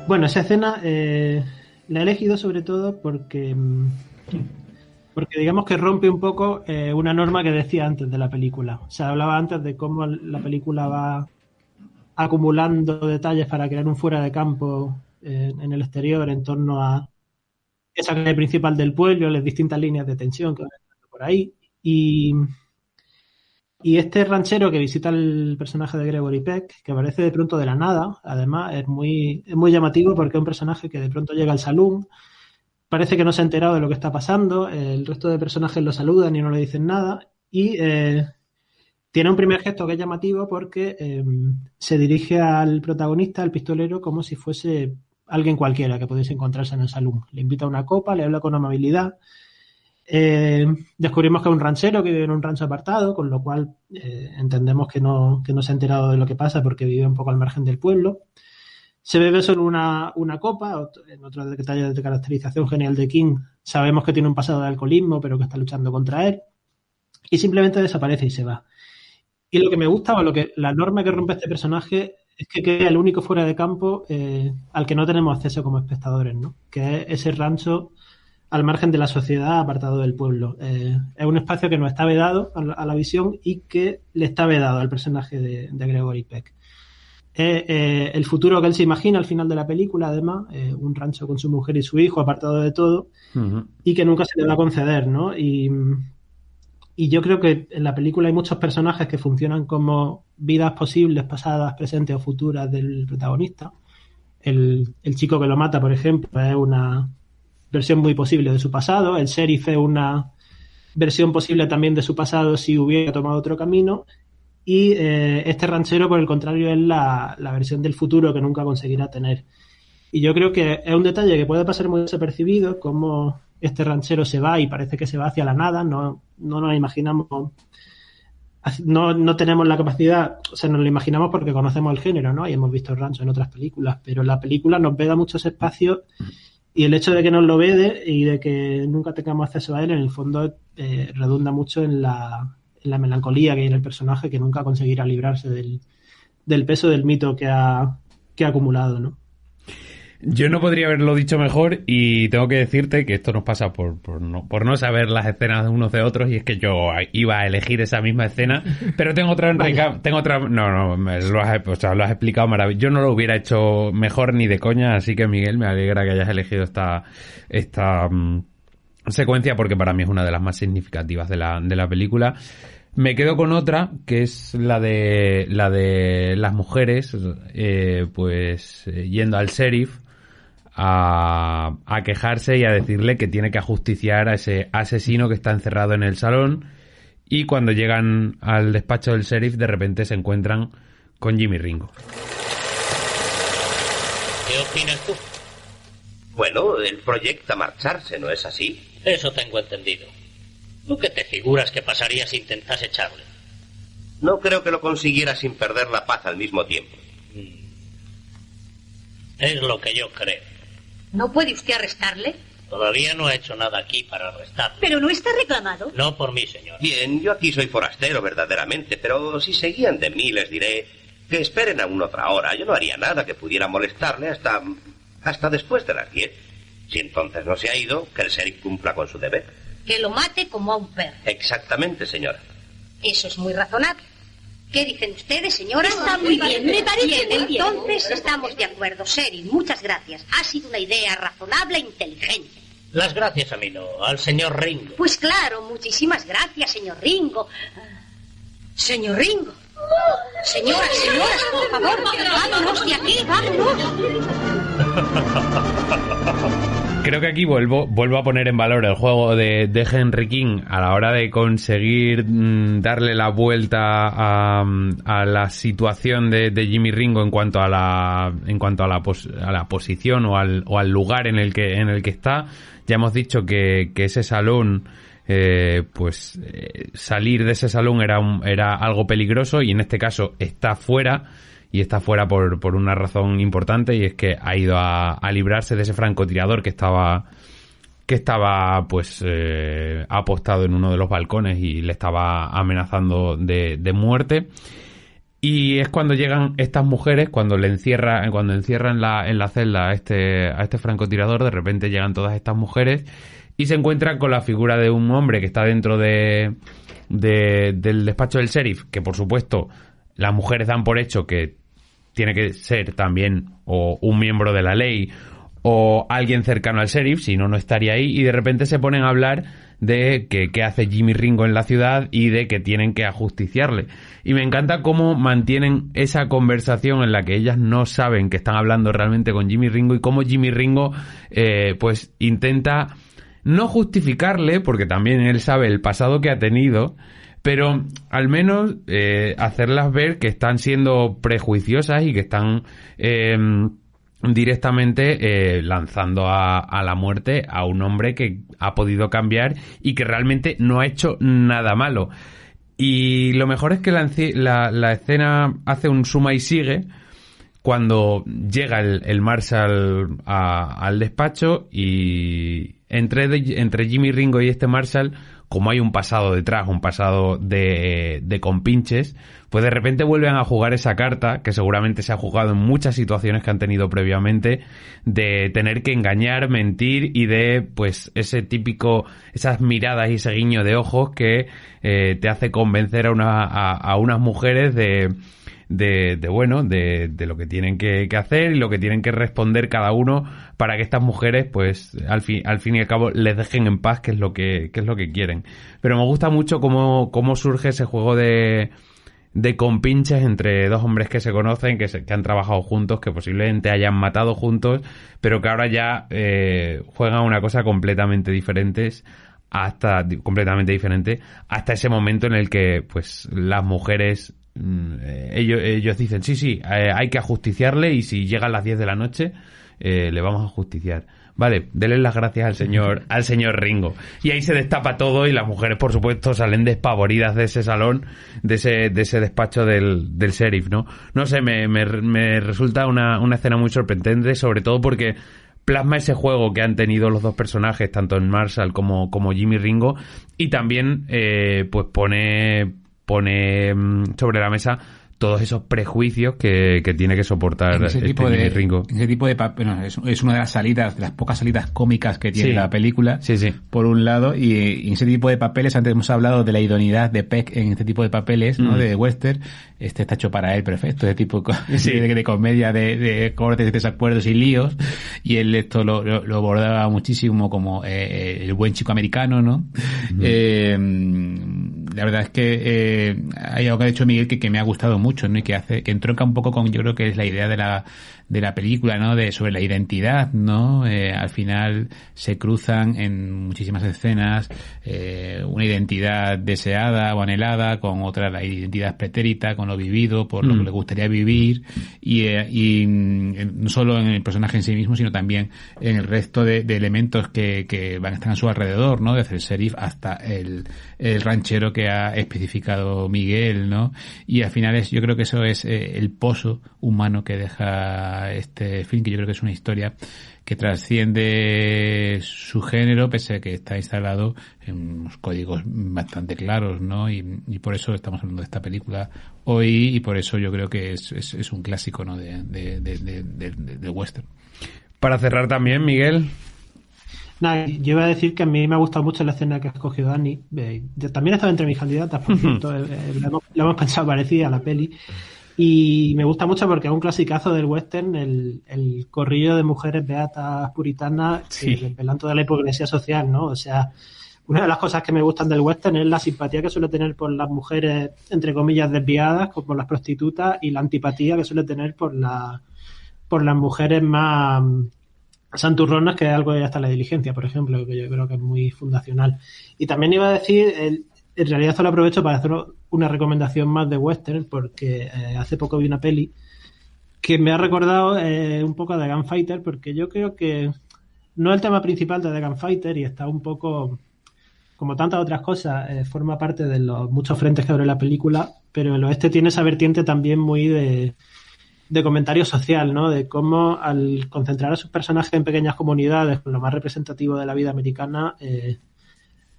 Bueno, esa escena la he elegido sobre todo porque digamos que rompe un poco una norma que decía antes de la película. O sea, hablaba antes de cómo la película va acumulando detalles para crear un fuera de campo en el exterior en torno a esa calle principal del pueblo, las distintas líneas de tensión que van por ahí. Y este ranchero que visita el personaje de Gregory Peck, que aparece de pronto de la nada, además es muy llamativo porque es un personaje que de pronto llega al salón, parece que no se ha enterado de lo que está pasando, el resto de personajes lo saludan y no le dicen nada, y tiene un primer gesto que es llamativo porque se dirige al protagonista, al pistolero, como si fuese alguien cualquiera que pudiese encontrarse en el salón. Le invita a una copa, le habla con amabilidad. Descubrimos que es un ranchero que vive en un rancho apartado, con lo cual entendemos que no se ha enterado de lo que pasa porque vive un poco al margen del pueblo. Se bebe solo una copa. En otros detalles de caracterización genial de King sabemos que tiene un pasado de alcoholismo pero que está luchando contra él y simplemente desaparece y se va. Y lo que me gusta o la norma que rompe este personaje es que queda el único fuera de campo al que no tenemos acceso como espectadores, ¿no? Que es ese rancho al margen de la sociedad, apartado del pueblo. Es un espacio que nos está vedado a la visión y que le está vedado al personaje de Gregory Peck. El futuro que él se imagina al final de la película, además, un rancho con su mujer y su hijo, apartado de todo, y que nunca se le va a conceder, ¿no? Y yo creo que en la película hay muchos personajes que funcionan como vidas posibles, pasadas, presentes o futuras del protagonista. El chico que lo mata, por ejemplo, es una versión muy posible de su pasado. El sheriff es una versión posible también de su pasado si hubiera tomado otro camino. Y este ranchero, por el contrario, es la versión del futuro que nunca conseguirá tener. Y yo creo que es un detalle que puede pasar muy desapercibido, como este ranchero se va y parece que se va hacia la nada. No nos imaginamos, no tenemos la capacidad, o sea, nos lo imaginamos porque conocemos el género, ¿no? Y hemos visto el rancho en otras películas, pero la película nos veda muchos espacios. Y el hecho de que nos lo vede y de que nunca tengamos acceso a él, en el fondo redunda mucho en la la melancolía que hay en el personaje, que nunca conseguirá librarse del peso del mito que ha acumulado, ¿no? Yo no podría haberlo dicho mejor y tengo que decirte que esto nos pasa por no saber las escenas de unos de otros, y es que yo iba a elegir esa misma escena, pero tengo otra lo has explicado maravilloso. Yo no lo hubiera hecho mejor ni de coña, así que Miguel, me alegra que hayas elegido esta secuencia, porque para mí es una de las más significativas de la película. Me quedo con otra, que es la de las mujeres yendo al sheriff a quejarse y a decirle que tiene que ajusticiar a ese asesino que está encerrado en el salón, y cuando llegan al despacho del sheriff de repente se encuentran con Jimmy Ringo. ¿Qué opinas tú? Bueno, él proyecta marcharse, ¿no es así? Eso tengo entendido. ¿Tú qué te figuras que pasaría si intentas echarle? No creo que lo consiguiera sin perder la paz al mismo tiempo. Es lo que yo creo. ¿No puede usted arrestarle? Todavía no he hecho nada aquí para arrestarle. ¿Pero no está reclamado? No por mí, señor. Bien, yo aquí soy forastero verdaderamente, pero si se guían de mí les diré que esperen aún otra hora. Yo no haría nada que pudiera molestarle hasta después de las 10. Si entonces no se ha ido, que el sheriff cumpla con su deber. Que lo mate como a un perro. Exactamente, señora. Eso es muy razonable. ¿Qué dicen ustedes, señora? Está muy bien, me parece bien. muy bien. Entonces estamos de acuerdo. Sheriff, muchas gracias. Ha sido una idea razonable e inteligente. Las gracias a mí no, al señor Ringo. Pues claro, muchísimas gracias, señor Ringo. Señor Ringo. Señoras, por favor, vámonos de aquí, vámonos. Creo que aquí vuelvo a poner en valor el juego de Henry King a la hora de conseguir darle la vuelta a la situación de Jimmy Ringo en cuanto a la posición o al lugar en el que está. Ya hemos dicho que ese salón, salir de ese salón era algo peligroso, y en este caso está fuera. Y está fuera por una razón importante, y es que ha ido a librarse de ese francotirador que estaba apostado en uno de los balcones y le estaba amenazando de muerte. Y es cuando llegan estas mujeres, cuando encierran en la celda a este francotirador, de repente llegan todas estas mujeres y se encuentran con la figura de un hombre que está dentro del despacho del sheriff, que por supuesto las mujeres dan por hecho que tiene que ser también o un miembro de la ley o alguien cercano al sheriff, si no, no estaría ahí, y de repente se ponen a hablar de qué hace Jimmy Ringo en la ciudad y de que tienen que ajusticiarle. Y me encanta cómo mantienen esa conversación en la que ellas no saben que están hablando realmente con Jimmy Ringo, y cómo Jimmy Ringo intenta no justificarle, porque también él sabe el pasado que ha tenido, pero al menos hacerlas ver que están siendo prejuiciosas y que están directamente lanzando a la muerte a un hombre que ha podido cambiar y que realmente no ha hecho nada malo. Y lo mejor es que la escena hace un suma y sigue cuando llega el Marshall al despacho, y entre Jimmy Ringo y este Marshall, como hay un pasado detrás, un pasado de compinches, pues de repente vuelven a jugar esa carta que seguramente se ha jugado en muchas situaciones que han tenido previamente, de tener que engañar, mentir, y de pues esas miradas y ese guiño de ojos que te hace convencer a unas mujeres de lo que tienen que hacer y lo que tienen que responder cada uno, para que estas mujeres pues al fin y al cabo les dejen en paz, que es lo que quieren. Pero me gusta mucho cómo surge ese juego de compinches entre dos hombres que se conocen, que han trabajado juntos, que posiblemente hayan matado juntos, pero que ahora ya juegan una cosa completamente diferente hasta ese momento en el que pues las mujeres, ellos dicen sí, hay que ajusticiarle, y si llegan las 10 de la noche le vamos a ajusticiar. Vale, denle las gracias al señor Ringo. Y ahí se destapa todo, y las mujeres, por supuesto, salen despavoridas de ese salón, de ese despacho del sheriff, ¿no? No sé, me resulta una escena muy sorprendente, sobre todo porque plasma ese juego que han tenido los dos personajes, tanto en Marshall como Jimmy Ringo, y también pues pone sobre la mesa todos esos prejuicios que tiene que soportar Jimmy Ringo. Ese tipo de bueno, es una de las salidas, de las pocas salidas cómicas que tiene la película, por un lado, y en ese tipo de papeles, antes hemos hablado de la idoneidad de Peck en este tipo de papeles, ¿no? De western, está hecho para él perfecto, ese tipo de comedia de cortes, desacuerdos y líos, y él esto lo abordaba muchísimo como el buen chico americano, ¿no? La verdad es que hay algo que ha dicho Miguel que me ha gustado mucho, ¿no? Y que entronca un poco con, yo creo que es la idea de la película, ¿no? Sobre la identidad, ¿no? Al final se cruzan en muchísimas escenas una identidad deseada o anhelada con otra, la identidad pretérita, con lo vivido, por lo que le gustaría vivir, y no solo en el personaje en sí mismo, sino también en el resto de elementos que van a estar a su alrededor, ¿no? Desde el sheriff hasta el ranchero que ha especificado Miguel, ¿no? Y al final yo creo que eso es el pozo humano que deja este film, que yo creo que es una historia que trasciende su género, pese a que está instalado en unos códigos bastante claros, ¿no? Y por eso estamos hablando de esta película hoy, y por eso yo creo que es un clásico, ¿no? de western. Para cerrar también, Miguel. Nada, yo iba a decir que a mí me ha gustado mucho la escena que ha escogido Dani. También estaba entre mis candidatas, por cierto. Lo hemos pensado parecida a la peli. Y me gusta mucho porque es un clasicazo del western, el corrillo de mujeres beatas puritanas que desvelan toda la hipocresía social, ¿no? O sea, una de las cosas que me gustan del western es la simpatía que suele tener por las mujeres, entre comillas, desviadas, por las prostitutas, y la antipatía que suele tener por las mujeres más santurronas, que es algo de hasta la diligencia, por ejemplo, que yo creo que es muy fundacional. Y también iba a decir, en realidad solo aprovecho para hacer una recomendación más de western, porque hace poco vi una peli que me ha recordado un poco a The Gunfighter, porque yo creo que no es el tema principal de The Gunfighter y está un poco, como tantas otras cosas, forma parte de los muchos frentes que abre la película, pero el oeste tiene esa vertiente también muy de comentario social, ¿no? De cómo al concentrar a sus personajes en pequeñas comunidades, con lo más representativo de la vida americana,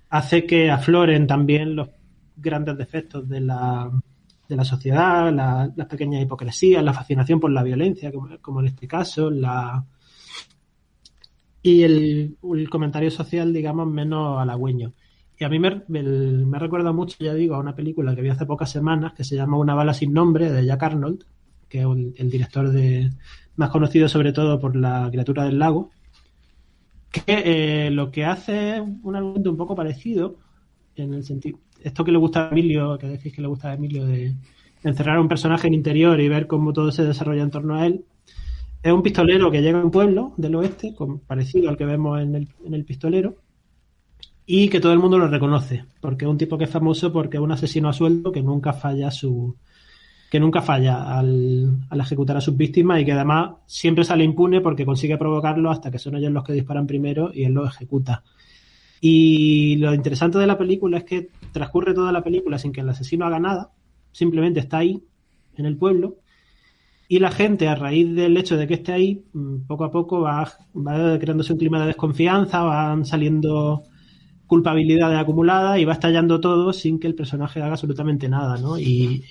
hace que afloren también los grandes defectos de la sociedad, las pequeñas hipocresías, la fascinación por la violencia, como en este caso, y el comentario social, digamos, menos halagüeño. Y a mí me recuerda mucho, ya digo, a una película que vi hace pocas semanas que se llama Una bala sin nombre, de Jack Arnold, que es el director más conocido sobre todo por La criatura del lago, que lo que hace es un argumento un poco parecido, en el sentido, esto que le gusta a Emilio, que decís que le gusta a Emilio, de encerrar a un personaje en interior y ver cómo todo se desarrolla en torno a él. Es un pistolero que llega a un pueblo del oeste, parecido al que vemos en el pistolero, y que todo el mundo lo reconoce, porque es un tipo que es famoso porque es un asesino a sueldo que nunca falla al ejecutar a sus víctimas, y que además siempre sale impune porque consigue provocarlo hasta que son ellos los que disparan primero y él los ejecuta. Y lo interesante de la película es que transcurre toda la película sin que el asesino haga nada, simplemente está ahí en el pueblo, y la gente, a raíz del hecho de que esté ahí, poco a poco va creándose un clima de desconfianza, van saliendo culpabilidades acumuladas y va estallando todo sin que el personaje haga absolutamente nada, ¿no? Y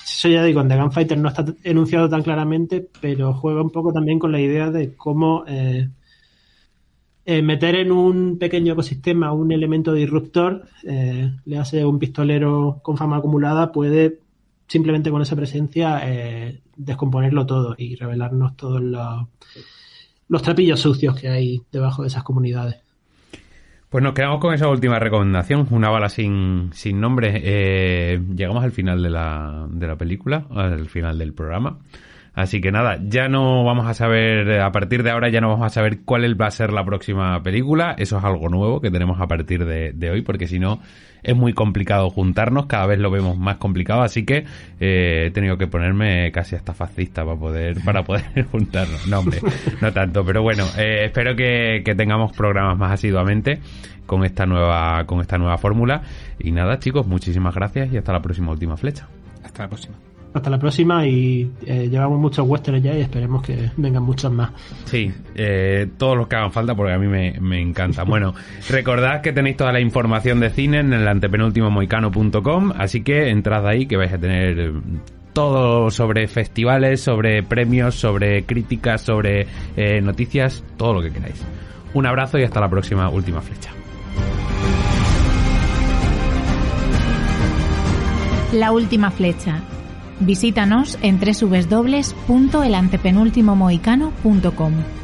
eso, ya digo, en The Gunfighter no está enunciado tan claramente, pero juega un poco también con la idea de cómo meter en un pequeño ecosistema un elemento disruptor, le hace un pistolero con fama acumulada, puede simplemente con esa presencia descomponerlo todo y revelarnos todos los trapillos sucios que hay debajo de esas comunidades. Pues nos quedamos con esa última recomendación, Una bala sin nombre. Llegamos al final de la película, al final del programa. Así que nada, ya no vamos a saber, a partir de ahora ya no vamos a saber cuál va a ser la próxima película. Eso es algo nuevo que tenemos a partir de hoy, porque si no es muy complicado juntarnos, cada vez lo vemos más complicado, así que he tenido que ponerme casi hasta fascista para poder juntarnos. No, hombre, no tanto, pero bueno, espero que tengamos programas más asiduamente con esta nueva fórmula. Y nada, chicos, muchísimas gracias y hasta la próxima Última Flecha. Hasta la próxima. hasta la próxima y llevamos muchos westerns ya y esperemos que vengan muchos más. Sí, todos los que hagan falta porque a mí me encanta. Bueno, recordad que tenéis toda la información de cine en el antepenultimomohicano.com, así que entrad ahí que vais a tener todo sobre festivales, sobre premios, sobre críticas, sobre noticias, todo lo que queráis. Un abrazo y hasta la próxima Última Flecha. La Última Flecha. Visítanos en www.elantepenultimomohicano.com.